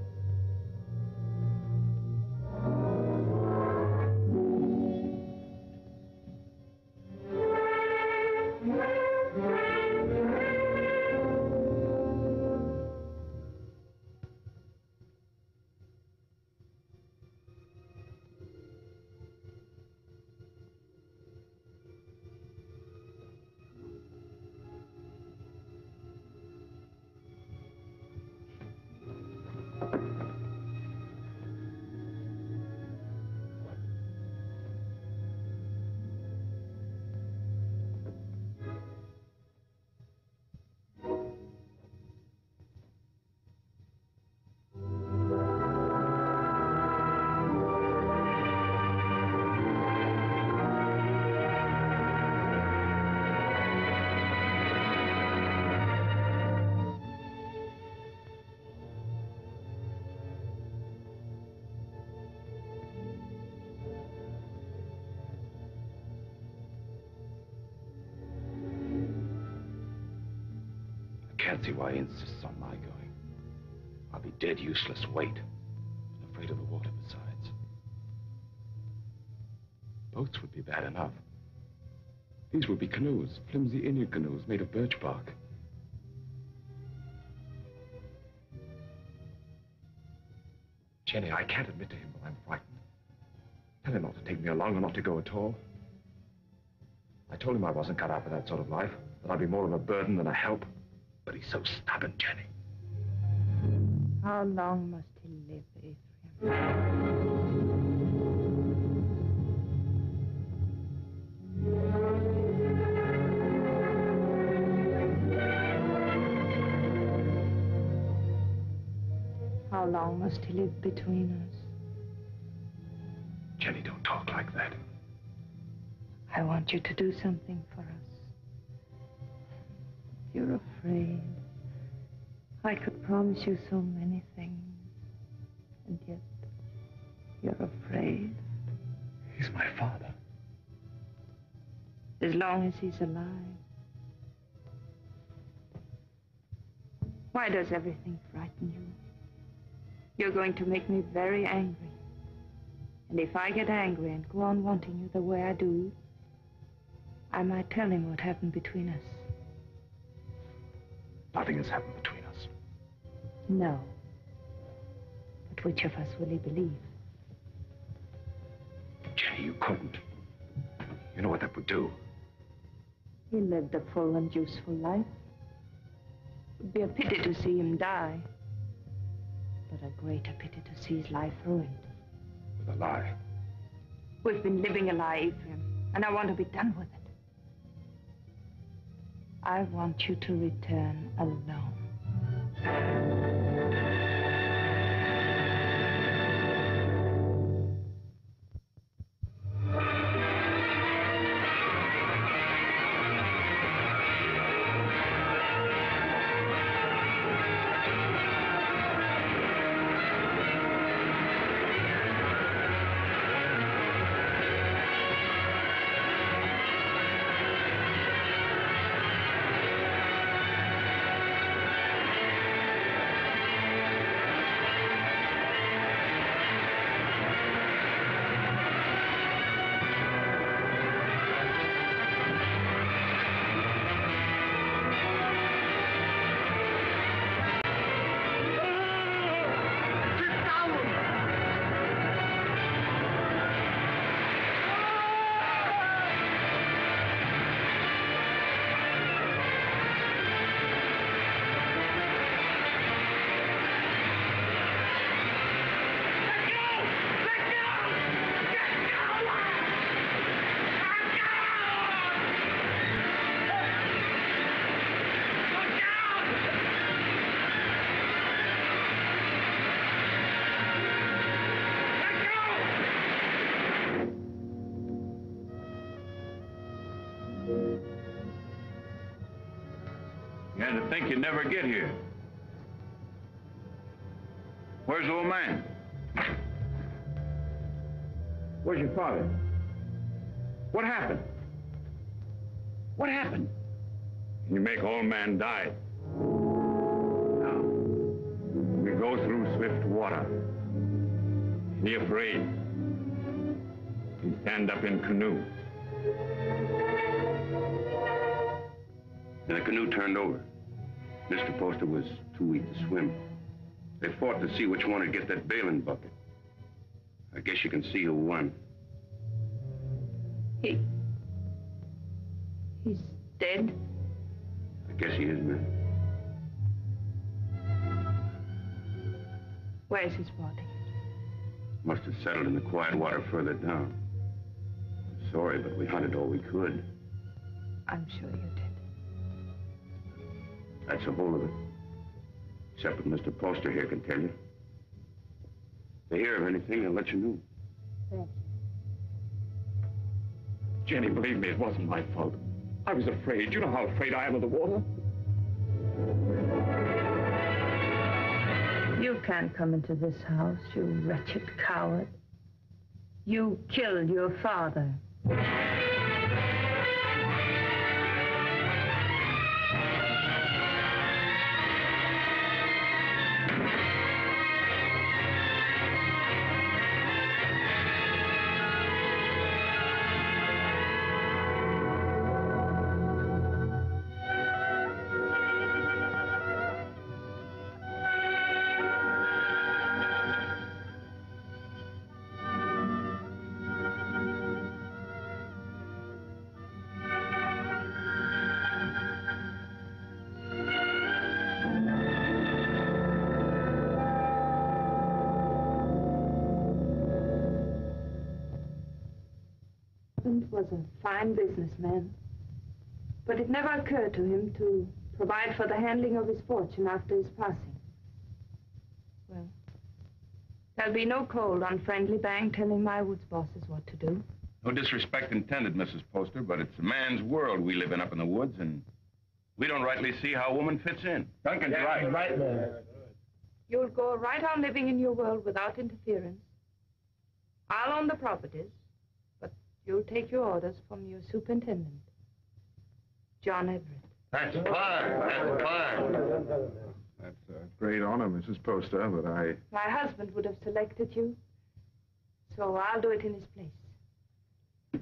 S12: I can't see why he insists on my going. I'll be dead useless weight, and afraid of the water besides. Boats would be bad enough. These would be canoes, flimsy Indian canoes made of birch bark. Jenny, I can't admit to him that I'm frightened. Tell him not to take me along or not to go at all. I told him I wasn't cut out for that sort of life, that I'd be more of a burden than a help. But he's so stubborn, Jenny.
S3: How long must he live, Ephraim? How long must he live between us?
S12: Jenny, don't talk like that.
S3: I want you to do something for us. You're afraid. I could promise you so many things, and yet you're afraid.
S12: He's my father.
S3: As long as he's alive. Why does everything frighten you? You're going to make me very angry. And if I get angry and go on wanting you the way I do, I might tell him what happened between us.
S12: Nothing has happened between us.
S3: No. But which of us will he believe?
S12: Jenny, you couldn't. You know what that would do.
S3: He lived a full and useful life. It would be a pity to see him die. But a greater pity to see his life ruined.
S12: With a lie.
S3: We've been living a lie, Ephraim, and I want to be done with it. I want you to return alone.
S6: began to think you'd never get here. Where's the old man? Where's your father? What happened? What happened?
S1: You make old man die. Now, we go through swift water. Be afraid. We stand up in canoe.
S9: And the canoe turned over. Mr. Poster was too weak to swim. They fought to see which one would get that bailing bucket. I guess you can see who won.
S3: He's dead.
S9: I guess he is, man.
S3: Where's his body?
S9: Must have settled in the quiet water further down. I'm sorry, but we hunted all we could.
S3: I'm sure you did.
S9: That's the whole of it. Except what Mr. Poster here can tell you. If they hear of anything, they'll let you know.
S3: Thank you.
S1: Jenny, believe me, it wasn't my fault. I was afraid. You know how afraid I am of the water.
S3: You can't come into this house, you wretched coward. You killed your father. Was a fine businessman, but it never occurred to him to provide for the handling of his fortune after his passing. Well, there'll be no cold, unfriendly bang telling my woods bosses what to do.
S6: No disrespect intended, Mrs. Poster, but it's a man's world we live in up in the woods, and we don't rightly see how a woman fits in. Duncan's right.
S2: Right there.
S3: You'll go right on living in your world without interference. I'll own the properties. You'll take your orders from your superintendent, John Everett.
S1: That's fine. That's fine. That's a great honor, Mrs. Poster, but
S3: My husband would have selected you, so I'll do it in his place.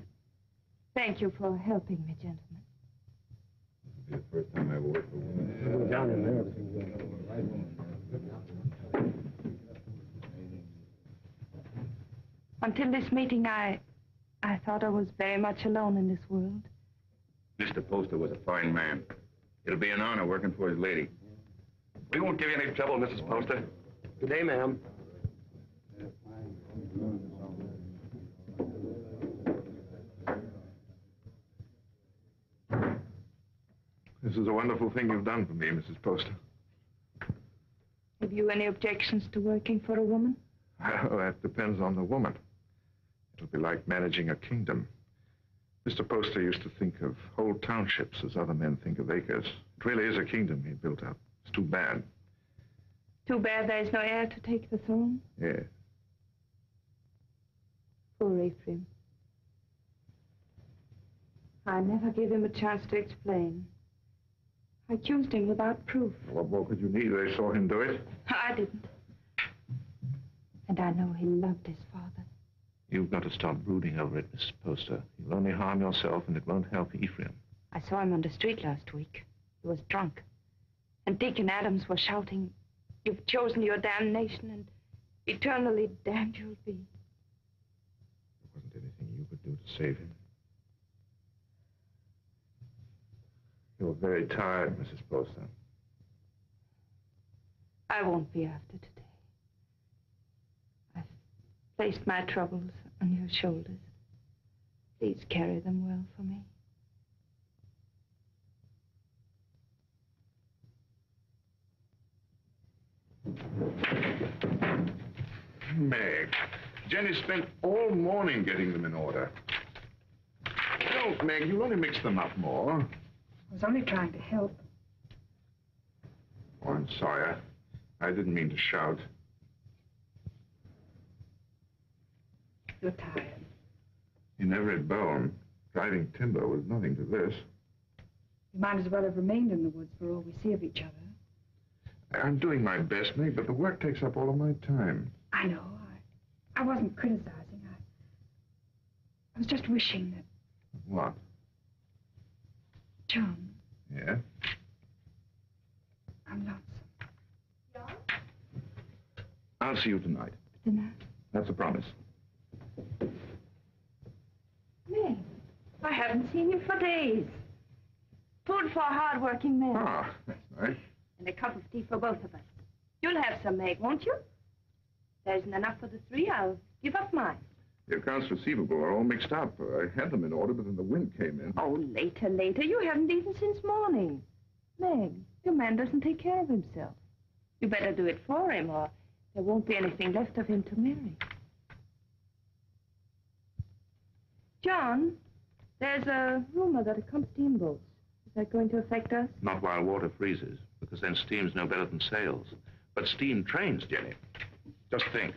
S3: Thank you for helping me, gentlemen.
S1: This will be the first time I ever worked for a woman.
S2: Down in there.
S3: Until this meeting, I thought I was very much alone in this world.
S6: Mr. Poster was a fine man. It'll be an honor working for his lady.
S7: We won't give you any trouble, Mrs. Poster. Good day, ma'am.
S1: This is a wonderful thing you've done for me, Mrs. Poster.
S3: Have you any objections to working for a woman?
S1: Well, that depends on the woman. It'll be like managing a kingdom. Mr. Poster used to think of whole townships as other men think of acres. It really is a kingdom he built up. It's too bad.
S3: Too bad there's no heir to take the throne.
S1: Yes.
S3: Poor Ephraim. I never gave him a chance to explain. I accused him without proof.
S1: What more could you need? They saw him do it.
S3: I didn't. And I know he loved his father.
S1: You've got to stop brooding over it, Mrs. Poster. You'll only harm yourself, and it won't help Ephraim.
S3: I saw him on the street last week. He was drunk. And Deacon Adams was shouting, "You've chosen your damnation, and eternally damned you'll be."
S1: There wasn't anything you could do to save him. You're very tired, Mrs. Poster.
S3: I won't be after today. I've placed my troubles on your shoulders. Please carry them well for me.
S1: Meg, Jenny spent all morning getting them in order. Don't, Meg. You'll only mix them up more.
S5: I was only trying to help.
S14: Oh, I'm sorry. I didn't mean to shout.
S5: You're tired.
S14: In every bone, driving timber was nothing to this.
S5: You might as well have remained in the woods for all we see of each other.
S14: I'm doing my best, Meg, but the work takes up all of my time.
S5: I know. I wasn't criticizing. I was just wishing that...
S14: What?
S5: John.
S14: Yeah?
S5: I'm lonesome.
S14: I'll see you tonight.
S5: Dinner?
S14: That's a promise.
S3: Meg, I haven't seen you for days. Food for a hard-working man.
S14: Ah, that's nice.
S3: And a cup of tea for both of us. You'll have some, Meg, won't you? There isn't enough for the three. I'll give up mine.
S14: The accounts receivable are all mixed up. I had them in order, but then the wind came in.
S3: Oh, later. You haven't eaten since morning. Meg, your man doesn't take care of himself. You better do it for him, or there won't be anything left of him to marry. John, there's a rumor that it comes steamboats. Is that going to affect us?
S6: Not while water freezes, because then steam's no better than sails. But steam trains, Jenny. Just think.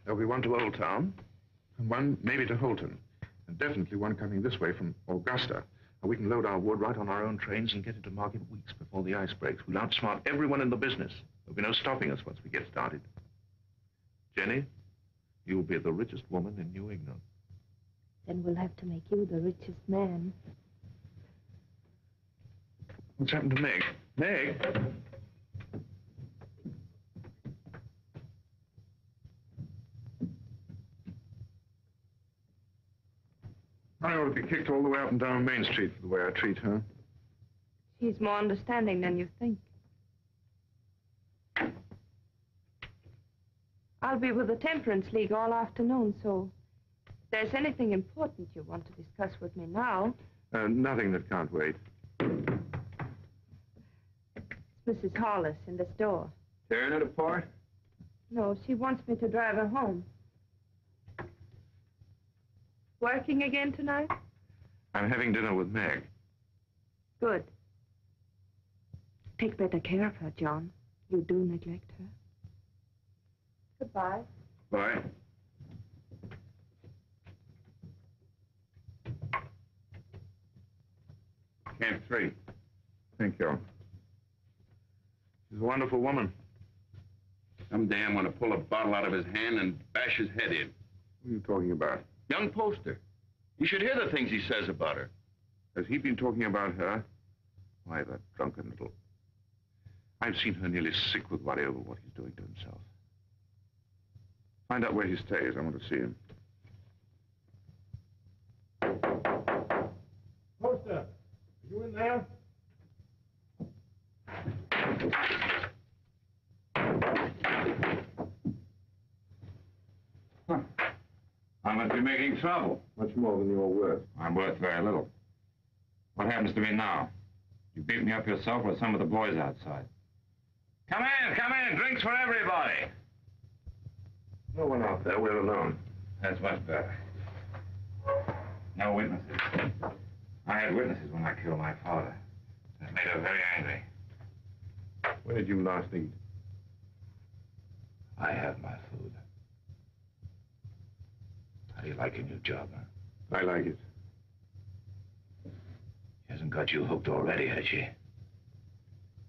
S6: There'll be one to Old Town,
S14: And one maybe to Holton. And definitely one coming this way from Augusta.
S6: and we can load our wood right on our own trains and get into market weeks before the ice breaks. We'll outsmart everyone in the business. There'll be no stopping us once we get started. Jenny, you'll be the richest woman in New England.
S3: Then we'll have to make you the richest man.
S14: What's happened to Meg? Meg? I ought to be kicked all the way up and down Main Street for the way I treat her.
S3: She's more understanding than you think. I'll be with the Temperance League all afternoon, so if there's anything important you want to discuss with me now...
S14: Nothing that can't wait.
S3: It's Mrs. Hollis in the store.
S14: Tearing it apart?
S3: No, she wants me to drive her home. Working again tonight?
S14: I'm having dinner with Meg.
S3: Good. Take better care of her, John. You do neglect her. Goodbye.
S14: Bye. Camp 3. Thank you. She's a wonderful woman.
S9: Someday I'm going to pull a bottle out of his hand and bash his head in.
S14: What are you talking about?
S9: Young Poster. You should hear the things he says about her.
S14: Has he been talking about her? Why, that drunken little... I've seen her nearly sick with worry over what he's doing to himself. Find out where he stays. I want to see him.
S7: Poster, are you in there?
S6: I must be making trouble.
S14: Much more than you're worth.
S6: I'm worth very little. What happens to me now? You beat me up yourself with some of the boys outside. Come in, drinks for everybody.
S14: No one out there. We're alone.
S6: That's much better. No witnesses. I had witnesses when I killed my father. That made her very angry.
S14: When did you last eat?
S6: I have my food. How do you like your new job, huh?
S14: I like it.
S6: She hasn't got you hooked already, has she?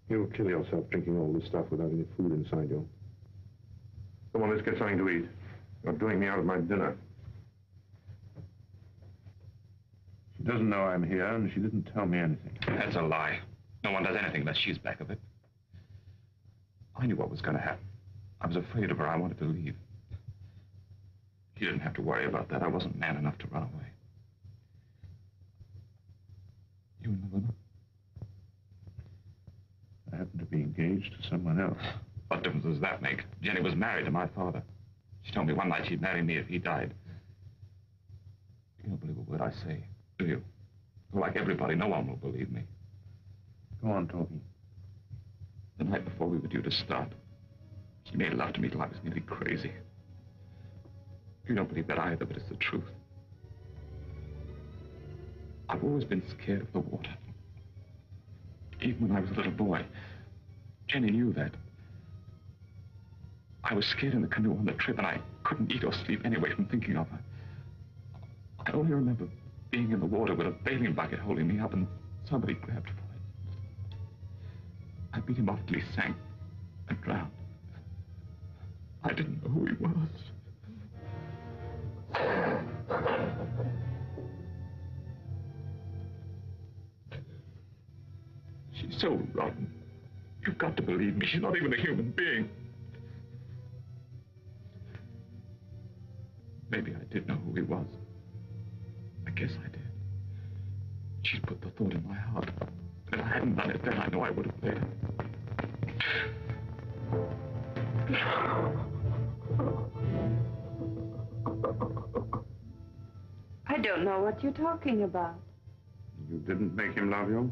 S14: You'll kill yourself drinking all this stuff without any food inside you. Come on, let's get something to eat. You're doing me out of my dinner. She doesn't know I'm here, and she didn't tell me anything.
S6: That's a lie. No one does anything unless she's back of it. I knew what was going to happen. I was afraid of her. I wanted to leave. She didn't have to worry about that. I wasn't man enough to run away. You never know.
S14: I happen to be engaged to someone else.
S6: What difference does that make? Jenny was married to my father. She told me one night she'd marry me if he died. You don't believe a word I say, do you? Like everybody, no one will believe me.
S14: Go on talking.
S6: The night before we were due to start, she made love to me till I was nearly crazy. You don't believe that either, but it's the truth. I've always been scared of the water. Even when I was a little boy,
S12: Jenny knew that. I was scared in the canoe on the trip, and I couldn't eat or sleep anyway from thinking of her. I only remember being in the water with a bathing bucket holding me up, and somebody grabbed for it. I beat him off till he sank and drowned. I didn't know who he was. She's so rotten. You've got to believe me. She's not even a human being. Maybe I did know who he was. I guess I did. She's put the thought in my heart. If I hadn't done it then, I know I would have later.
S3: I don't know what you're talking about.
S6: You didn't make him love you?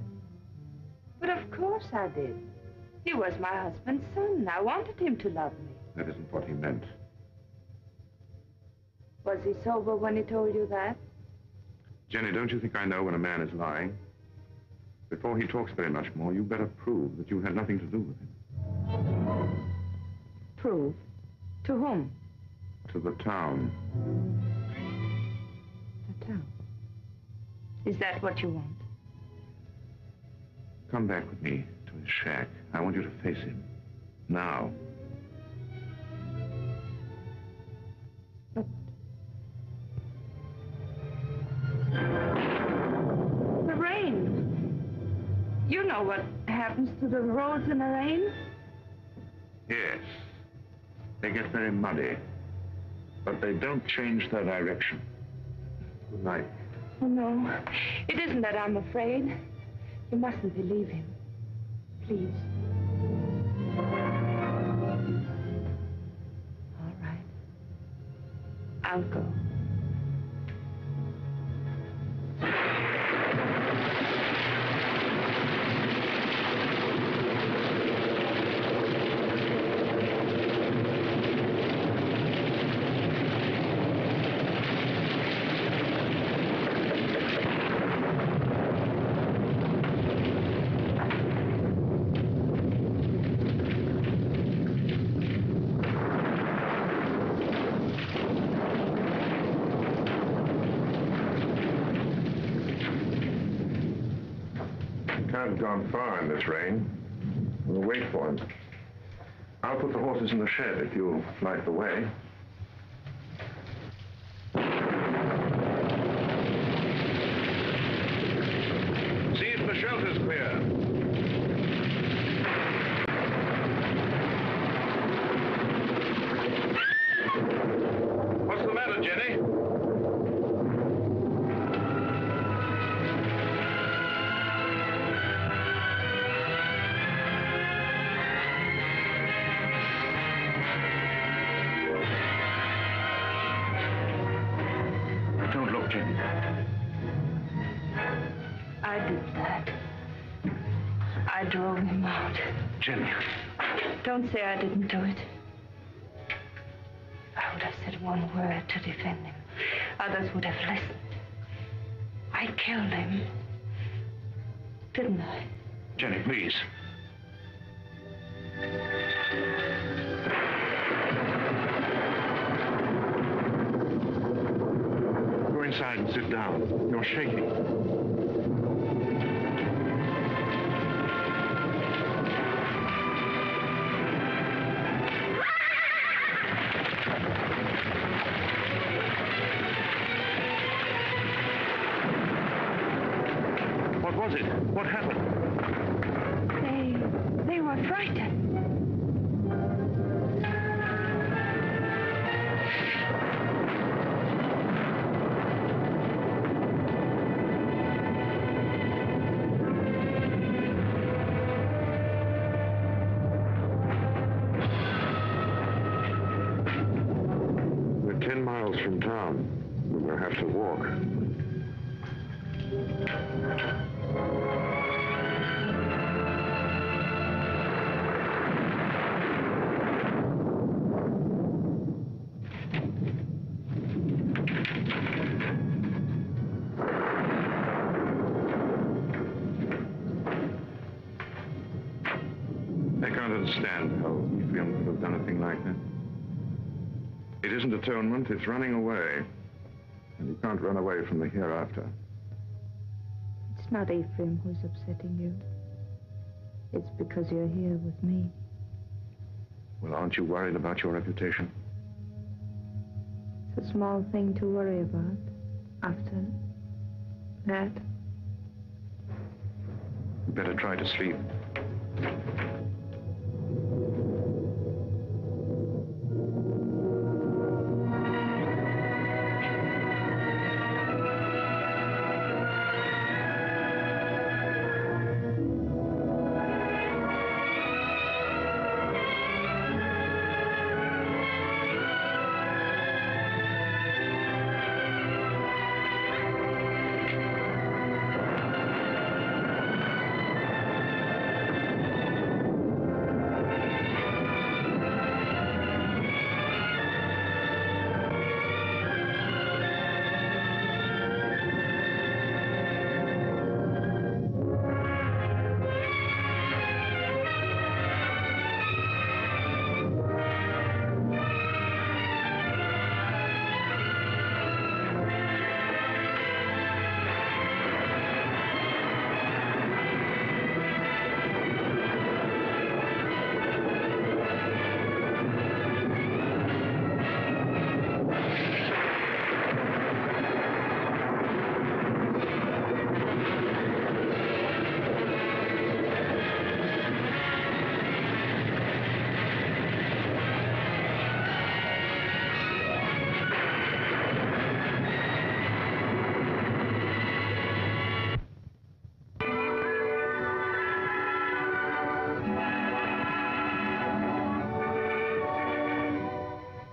S3: But of course I did. He was my husband's son. I wanted him to love me.
S6: That isn't what he meant.
S3: Was he sober when he told you that?
S6: Jenny, don't you think I know when a man is lying? Before he talks very much more, you better prove that you had nothing to do with him.
S3: Prove? To whom?
S6: To the town.
S3: The town. Is that what you want?
S6: Come back with me to his shack. I want you to face him. Now.
S3: But... the rain. You know what happens to the roads in the rain?
S6: Yes. They get very muddy. But they don't change their direction. Good night.
S3: Oh, no. It isn't that I'm afraid. You mustn't believe him. Please. All right. I'll go.
S14: Can't have gone far in this rain. We'll wait for him. I'll put the horses in the shed if you'll light the way.
S6: See if the shelter's clear. What's the matter, Jenny?
S12: Don't look, Jenny.
S3: I did that. I drove him out.
S12: Jenny.
S3: Don't say I didn't do it. If I would have said one word to defend him, others would have listened. I killed him. Didn't I?
S12: Jenny, please.
S14: Go inside and sit down. You're shaking.
S12: What was it? What happened?
S3: They were frightened.
S14: We're 10 miles from town. We'll have to walk. They're going to understand how Ephraim could have done a thing like that. It isn't atonement, it's running away. And you can't run away from the hereafter.
S3: It's not Ephraim who's upsetting you. It's because you're here with me.
S14: Well, aren't you worried about your reputation?
S3: It's a small thing to worry about. After that,
S14: You better try to sleep.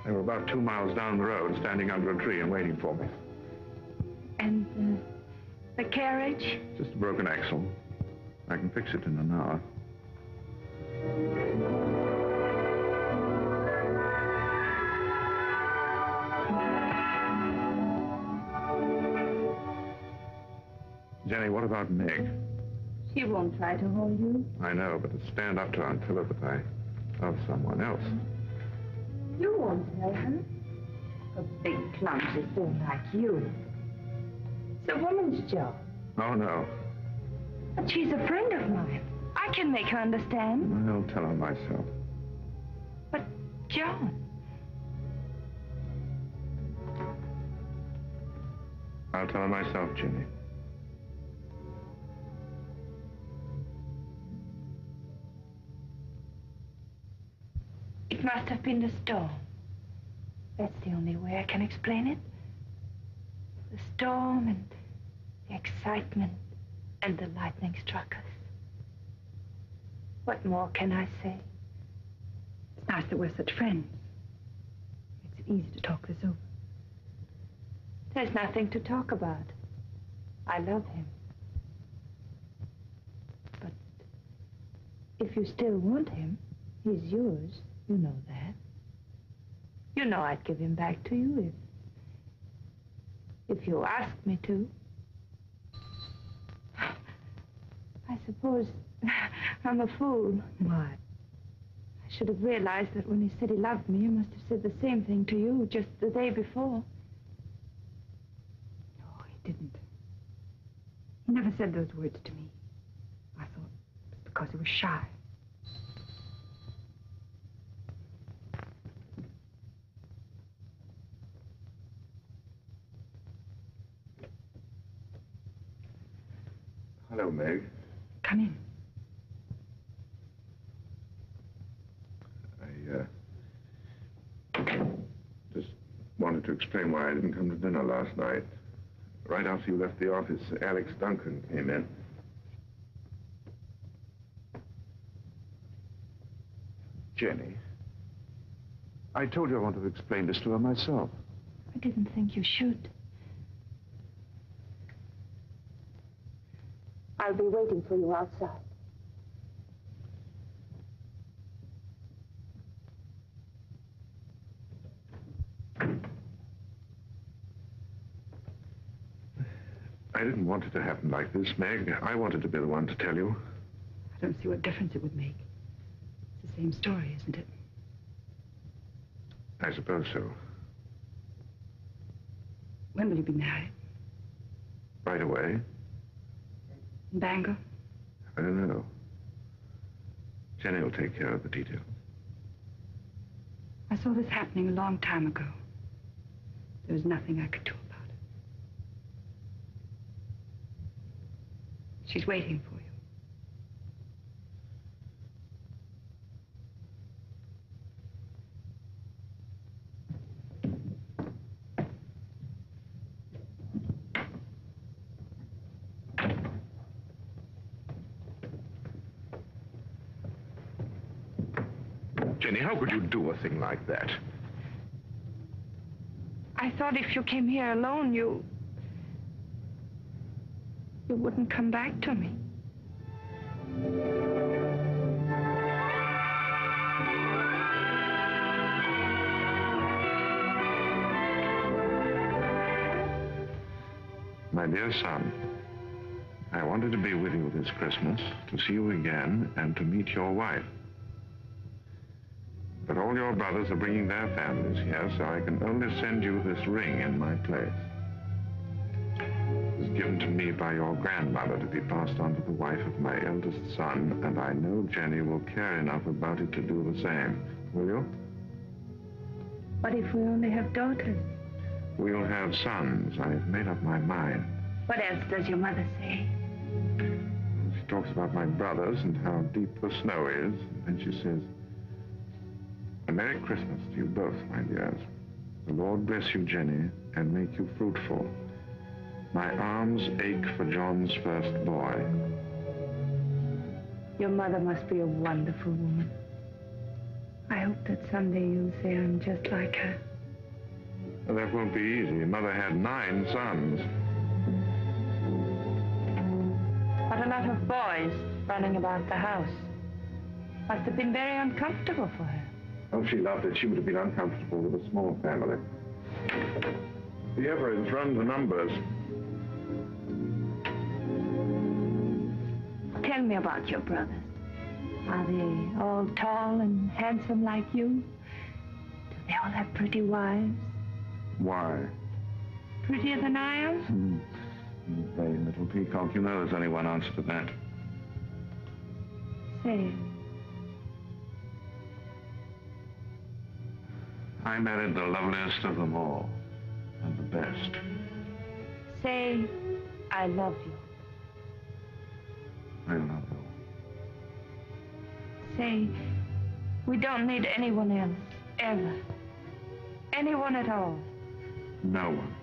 S14: They were about 2 miles down the road, standing under a tree and waiting for me.
S3: And the carriage?
S14: Just a broken axle. I can fix it in an hour. Jenny, what about Meg?
S3: She won't try to hold you.
S14: I know, but to stand up to her and tell her that I love someone else.
S3: You won't tell her. A big, clumsy thing like you. It's a woman's job.
S14: Oh, no.
S3: But she's a friend of mine. I can make her understand.
S14: I'll tell her myself.
S3: But, John...
S14: I'll tell her myself, Jenny.
S3: It must have been the storm. That's the only way I can explain it. The storm and the excitement and the lightning struck us. What more can I say?
S5: It's nice that we're such friends. Makes it easy to talk this over.
S3: There's nothing to talk about. I love him. But if you still want him, he's yours. You know that. You know I'd give him back to you if you asked me to. I suppose I'm a fool.
S5: Why?
S3: I should have realized that when he said he loved me, he must have said the same thing to you just the day before.
S5: No, he didn't. He never said those words to me. I thought it was because he was shy.
S14: Hello, Meg.
S5: Come in.
S14: I just wanted to explain why I didn't come to dinner last night. Right after you left the office, Alex Duncan came in. Jenny, I told you I wanted to explain this to her myself.
S3: I didn't think you should. I'll be waiting for you outside.
S14: I didn't want it to happen like this, Meg. I wanted to be the one to tell you.
S5: I don't see what difference it would make. It's the same story, isn't it?
S6: I suppose so.
S5: When will you be married?
S6: Right away?
S5: In Bangor?
S6: I don't know. Jenny will take care of the details.
S5: I saw this happening a long time ago. There was nothing I could do about it. She's waiting for you.
S6: Jenny, how could you do a thing like that?
S5: I thought if you came here alone, you wouldn't come back to me.
S6: My dear son, I wanted to be with you this Christmas, to see you again, and to meet your wife. But all your brothers are bringing their families here, so I can only send you this ring in my place. It was given to me by your grandmother to be passed on to the wife of my eldest son, and I know Jenny will care enough about it to do the same. Will you?
S3: What if we only have daughters?
S6: We'll have sons. I have made up my mind.
S3: What else does your mother say?
S6: She talks about my brothers and how deep the snow is, and then she says, "A Merry Christmas to you both, my dears. The Lord bless you, Jenny, and make you fruitful. My arms ache for John's first boy."
S3: Your mother must be a wonderful woman. I hope that someday you'll say I'm just like her.
S6: Well, that won't be easy. Mother had 9 sons.
S3: But a lot of boys running about the house. Must have been very uncomfortable for her.
S6: Oh, she loved it. She would have been uncomfortable with a small family. The Everetts run the numbers.
S3: Tell me about your brothers. Are they all tall and handsome like you? Do they all have pretty wives?
S6: Why?
S3: Prettier than I am?
S6: Very little peacock. You know there's only one answer to that.
S3: Say,
S6: I married the loveliest of them all, and the best.
S3: say, I love you.
S6: I love you.
S3: Say, we don't need anyone else, ever. Anyone at all.
S6: No one.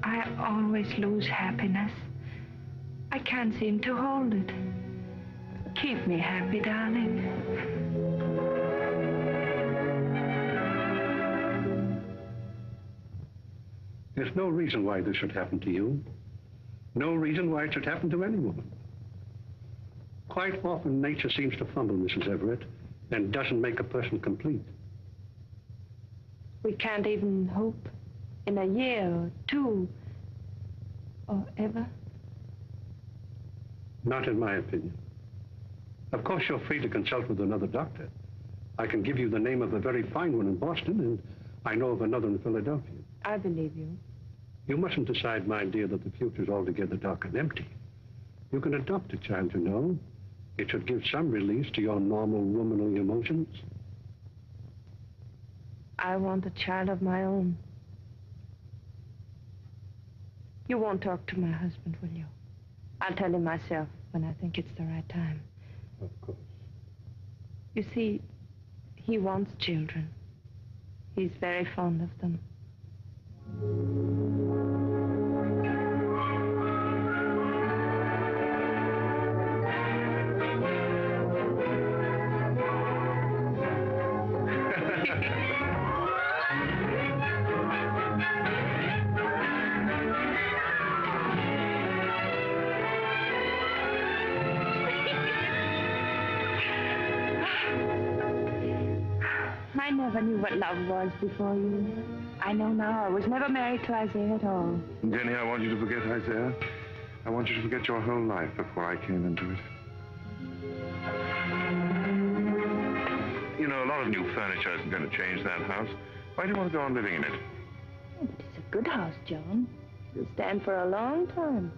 S3: I always lose happiness. I can't seem to hold it. Keep me happy, darling.
S13: There's no reason why this should happen to you. No reason why it should happen to any woman. Quite often, nature seems to fumble, Mrs. Everett, and doesn't make a person complete.
S3: We can't even hope in a year or 2 or ever.
S13: Not in my opinion. Of course, you're free to consult with another doctor. I can give you the name of a very fine one in Boston, and I know of another in Philadelphia.
S3: I believe you.
S13: You mustn't decide, my dear, that the future's altogether dark and empty. You can adopt a child, you know. It should give some release to your normal womanly emotions.
S3: I want a child of my own. You won't talk to my husband, will you? I'll tell him myself when I think it's the right time.
S13: Of course.
S3: You see, he wants children. He's very fond of them. I never knew what love was before you. I know now I was never married to Isaiah at all.
S6: Jenny, I want you to forget Isaiah.
S14: I want you to forget your whole life before I came into it. You know, a lot of new furniture isn't going to change that house. Why do you want to go on living in it?
S3: Oh, but it's a good house, John. It'll stand for a long time.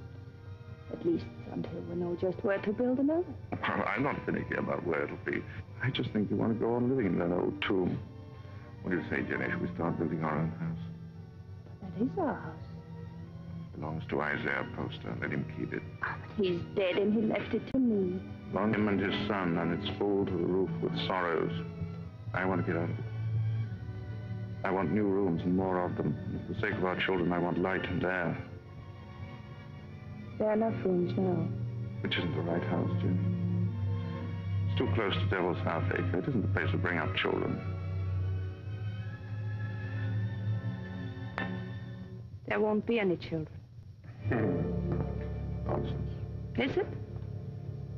S3: At least until we know just where to build another.
S14: Well, I'm not finicky about where it'll be. I just think you want to go on living in that old tomb. What do you say, Jenny? Should we start building our own house?
S3: That is our house.
S14: It belongs to Isaiah Poster. Let him keep it.
S3: Oh, but he's dead and he left it to me.
S14: Long him and his son, and it's full to the roof with sorrows. I want to get out of it. I want new rooms and more of them. For the sake of our children, I want light and air.
S3: There are enough rooms now.
S14: Which isn't the right house, Jenny. It's too close to Devil's Half-Acre. It isn't the place to bring up children.
S3: There won't be any children.
S14: Nonsense.
S3: Is it?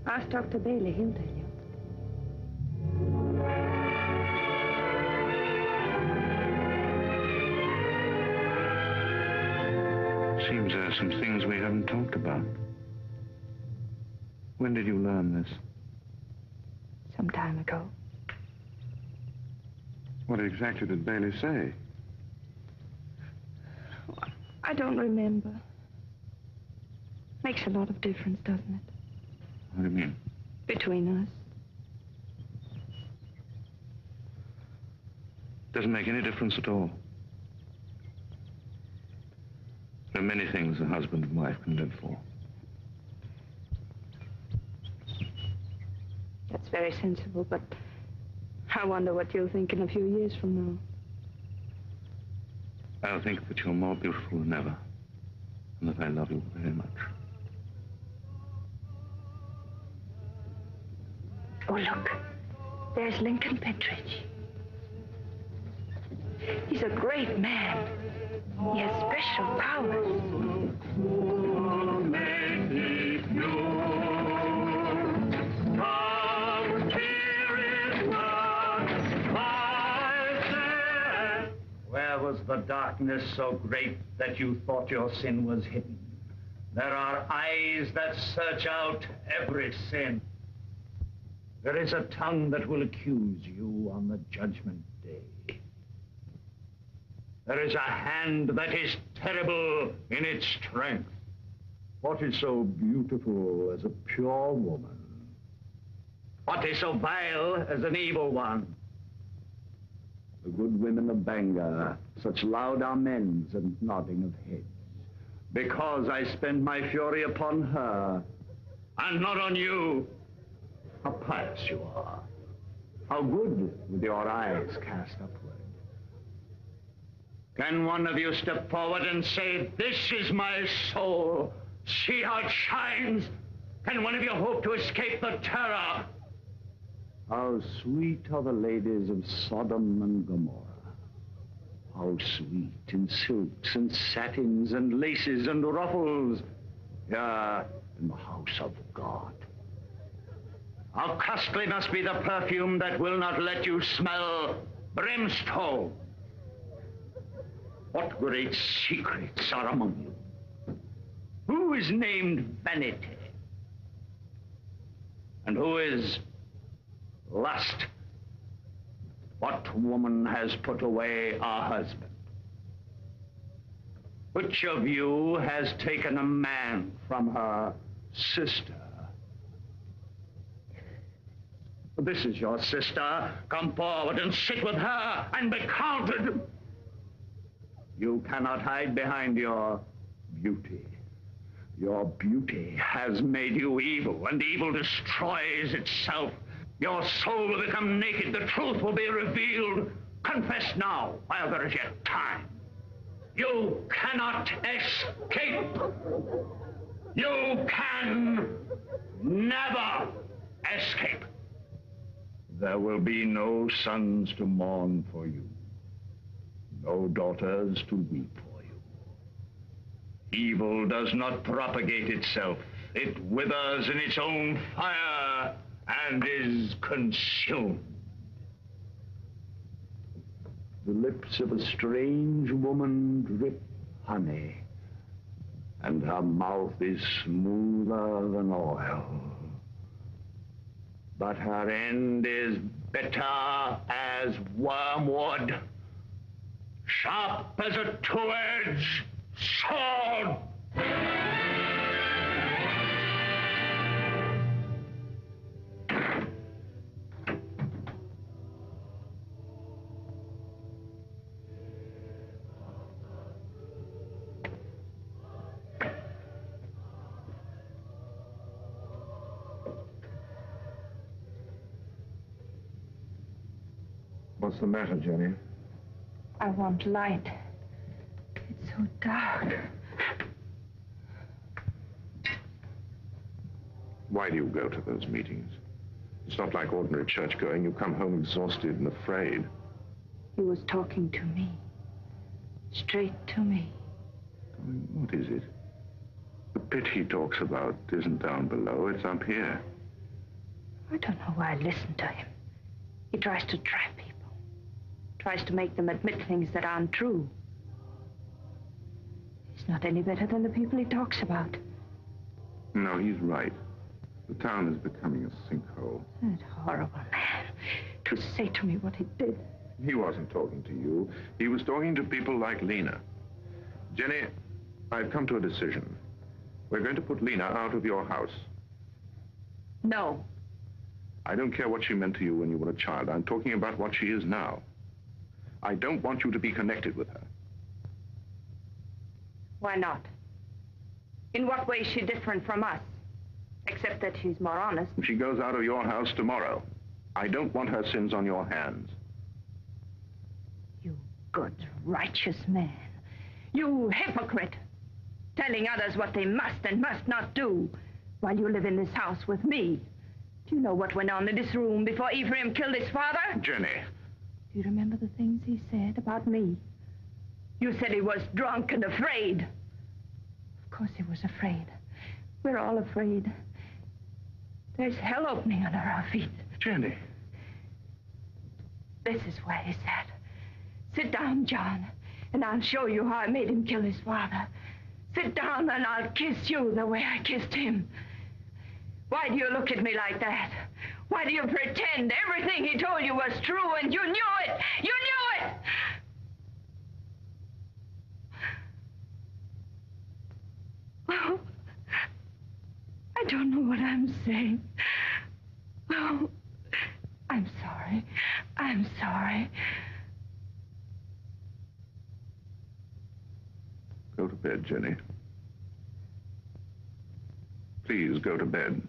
S3: Ask Dr. Bailey, he'll tell you.
S14: Seems there are some things we haven't talked about. When did you learn this?
S3: Some time ago.
S14: What exactly did Bailey say?
S3: I don't remember. Makes a lot of difference, doesn't it?
S14: What do you mean?
S3: Between us.
S14: Doesn't make any difference at all. There are many things a husband and wife can live for.
S3: That's very sensible, but I wonder what you'll think in a few years from now.
S14: I'll think that you're more beautiful than ever, and that I love you very much.
S3: Oh, look. There's Lincoln Pentridge. He's a great man. He has special powers.
S10: Where was the darkness so great that you thought your sin was hidden? There are eyes that search out every sin. There is a tongue that will accuse you on the judgment day. There is a hand that is terrible in its strength. What is so beautiful as a pure woman? What is so vile as an evil one? The good women of Bangor, such loud amens and nodding of heads. Because I spend my fury upon her, and not on you. How pious you are. How good with your eyes cast upward. Can one of you step forward and say, this is my soul, see how it shines? Can one of you hope to escape the terror? How sweet are the ladies of Sodom and Gomorrah. How sweet in silks and satins and laces and ruffles. Yeah, in the house of God. How costly must be the perfume that will not let you smell brimstone. What great secrets are among you? Who is named Vanity? And who is lust? What woman has put away her husband? Which of you has taken a man from her sister? This is your sister. Come forward and sit with her and be counted. You cannot hide behind your beauty. Your beauty has made you evil, and evil destroys itself. Your soul will become naked. The truth will be revealed. Confess now, while there is yet time. You cannot escape. You can never escape. There will be no sons to mourn for you. No daughters to weep for you. Evil does not propagate itself. It withers in its own fire and is consumed. The lips of a strange woman drip honey. and her mouth is smoother than oil. But her end is bitter as wormwood, sharp as a two-edged sword.
S14: What's the matter, Jenny?
S3: I want light. It's so dark.
S14: Why do you go to those meetings? It's not like ordinary church going. You come home exhausted and afraid.
S3: He was talking to me. Straight to me.
S14: What is it? The pit he talks about isn't down below, it's up here.
S3: I don't know why I listen to him. He tries to trap people. Tries to make them admit things that aren't true. He's not any better than the people he talks about.
S14: No, he's right. The town is becoming a sinkhole.
S3: That horrible man. To say to me what he did.
S14: He wasn't talking to you. He was talking to people like Lena. Jenny, I've come to a decision. We're going to put Lena out of your house.
S3: No.
S14: I don't care what she meant to you when you were a child. I'm talking about what she is now. I don't want you to be connected with her.
S3: Why not? In what way is she different from us? Except that she's more honest.
S14: She goes out of your house tomorrow. I don't want her sins on your hands.
S3: You good, righteous man. You hypocrite. Telling others what they must and must not do while you live in this house with me. Do you know what went on in this room before Ephraim killed his father?
S14: Jenny.
S3: Do you remember the things he said about me? You said he was drunk and afraid. Of course he was afraid. We're all afraid. There's hell opening under our feet.
S14: Jenny.
S3: This is where he's at. Sit down, John, and I'll show you how I made him kill his father. Sit down and I'll kiss you the way I kissed him. Why do you look at me like that? Why do you pretend everything he told you was true and you knew it? You knew it! Oh, I don't know what I'm saying. Oh, I'm sorry. I'm sorry.
S14: Go to bed, Jenny. Please go to bed.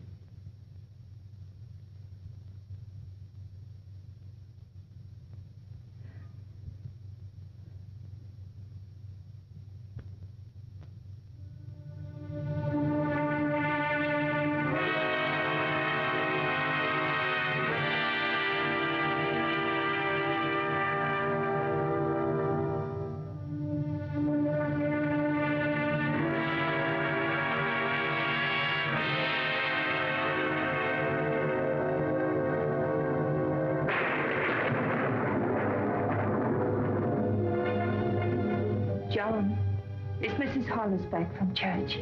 S3: John, is Mrs. Hollis back from church?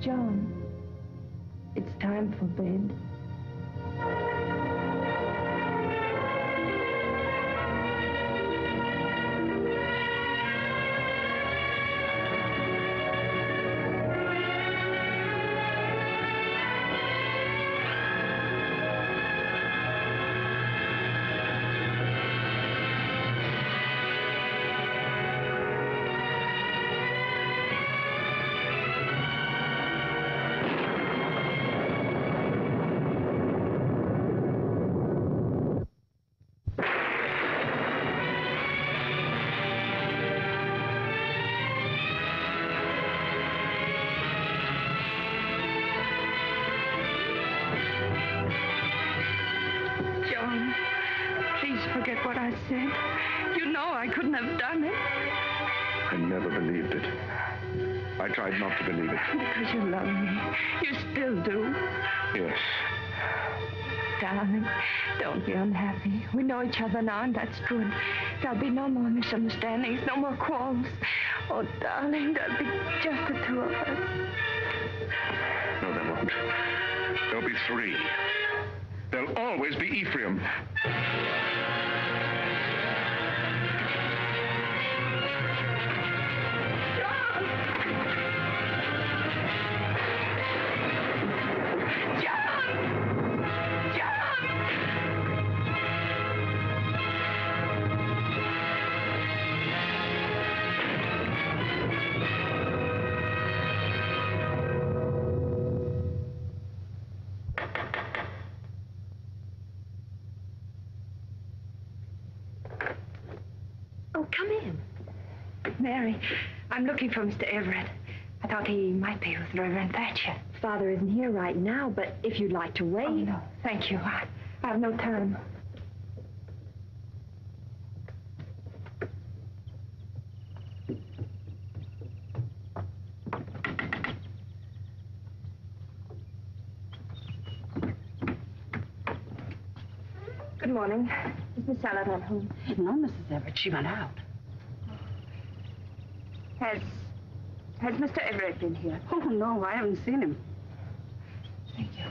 S3: John, it's time for bed. Forget what I said. You know I couldn't have done it.
S14: I never believed it. I tried not to believe it.
S3: Because you love me. You still do.
S14: Yes.
S3: darling. Don't be unhappy. We know each other now, and that's good. There'll be no more misunderstandings, no more quarrels. Oh, darling, there'll be just the two of us.
S14: No, there won't. There'll be three. There'll always be Ephraim.
S3: Oh, come in. Mary, I'm looking for Mr. Everett. I thought he might be with Reverend Thatcher.
S15: Father isn't here right now, but if you'd like to wait...
S3: Oh, no, thank you. I have no time. Good morning. Is Miss Saladin home?
S15: No, Mrs. Everett. She went out.
S3: Has Mr. Everett been here?
S15: Oh, no, I haven't seen him.
S3: Thank you.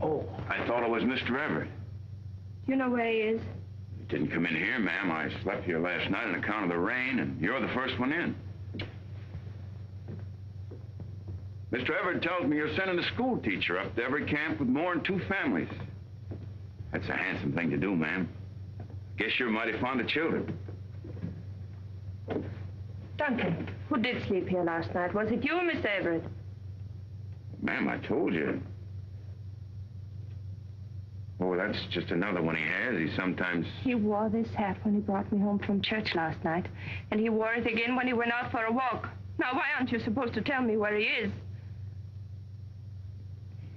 S16: Oh, I thought it was Mr. Everett.
S3: You know where he is?
S16: He didn't come in here, ma'am. I slept here last night on account of the rain, and you're the first one in. Mr. Everett tells me you're sending a school teacher up to every camp with more than 2 families. That's a handsome thing to do, ma'am. Guess you're mighty fond of children.
S3: Duncan, who did sleep here last night? Was it you or Mr. Everett?
S16: Ma'am, I told you. Oh, that's just another one he has. He sometimes...
S3: He wore this hat when he brought me home from church last night, and he wore it again when he went out for a walk. Now, why aren't you supposed to tell me where he is?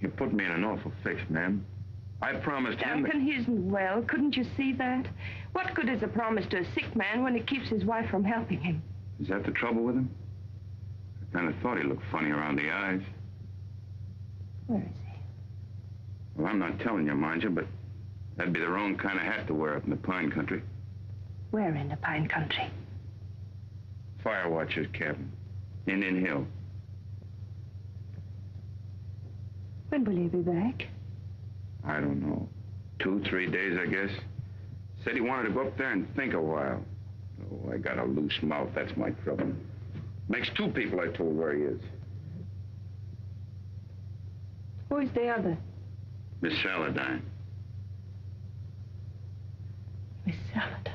S16: You put me in an awful fix, ma'am. I promised him...
S3: Duncan, he isn't well. Couldn't you see that? What good is a promise to a sick man when it keeps his wife from helping him?
S16: Is that the trouble with him? I kind of thought he looked funny around the eyes.
S3: Where is he?
S16: Well, I'm not telling you, mind you, but that'd be the wrong kind of hat to wear up in the pine country.
S3: Where in the pine country?
S16: Fire watcher's cabin. Indian Hill.
S3: When will he be back?
S16: I don't know. 2, 3 days, I guess. Said he wanted to go up there and think a while. Oh, I got a loose mouth. That's my trouble. Makes 2 people I told where he is.
S3: Who is the other?
S16: Miss Saladin.
S3: Miss Saladin.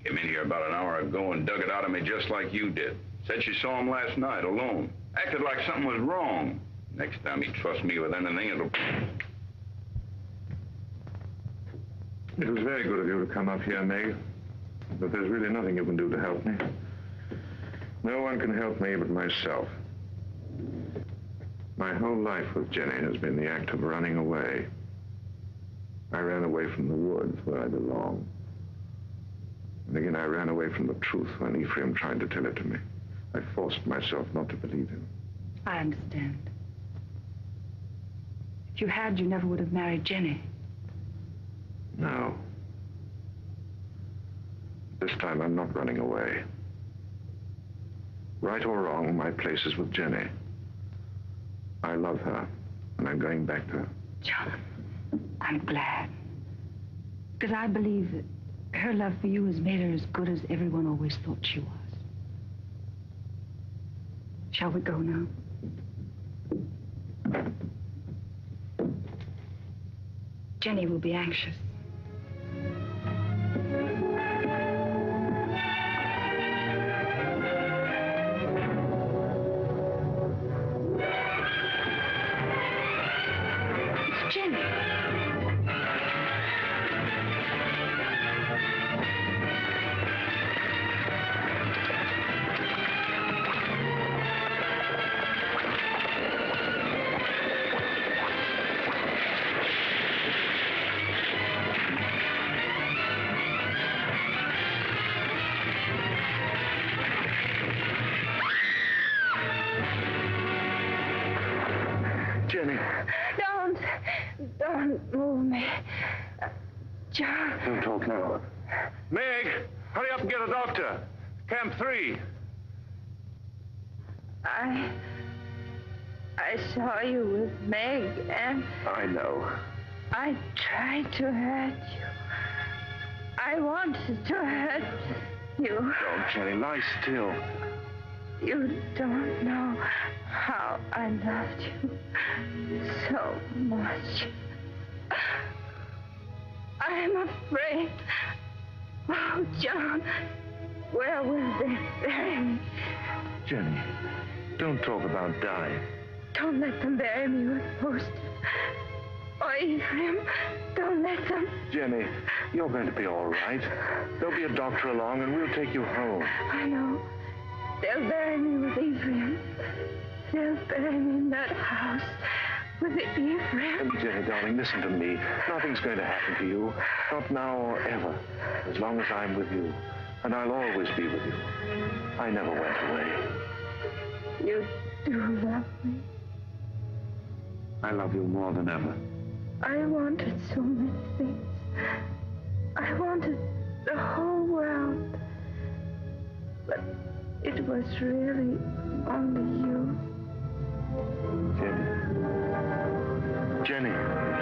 S16: Came in here about an hour ago and dug it out of me just like you did. Said she saw him last night alone. Acted like something was wrong. Next time he trusts me with anything, it'll...
S14: It was very good of you to come up here, Meg. But there's really nothing you can do to help me. No one can help me but myself. My whole life with Jenny has been the act of running away. I ran away from the woods where I belong. And again, I ran away from the truth when Ephraim tried to tell it to me. I forced myself not to believe him.
S5: I understand. If you had, you never would have married Jenny.
S14: No. This time, I'm not running away. Right or wrong, my place is with Jenny. I love her, and I'm going back to her.
S5: John, I'm glad. Because I believe that her love for you has made her as good as everyone always thought she was. Shall we go now? Jenny will be anxious. It's Jenny.
S6: Jenny.
S3: Don't move me. John.
S6: Don't talk now. Meg, hurry up and get a doctor. Camp 3.
S3: I saw you with Meg, and
S6: I know.
S3: I tried to hurt you. I wanted to hurt you.
S6: Don't, Jenny, lie still.
S3: You don't know how I loved you so much. I'm afraid. Oh, John, where will they bury me?
S6: Jenny, don't talk about dying.
S3: Don't let them bury me with posters. Oh, Ephraim, don't let them.
S6: Jenny, you're going to be all right. There'll be a doctor along and we'll take you home.
S3: I know. They'll bury me with Ephraim. They'll bury me in that house with Ephraim.
S6: Jenny, darling, listen to me. Nothing's going to happen to you. Not now or ever. As long as I'm with you. And I'll always be with you. I never went away.
S3: You do love me.
S6: I love you more than ever.
S3: I wanted so many things. I wanted the whole world. But it was really only you.
S6: Jenny. Jenny.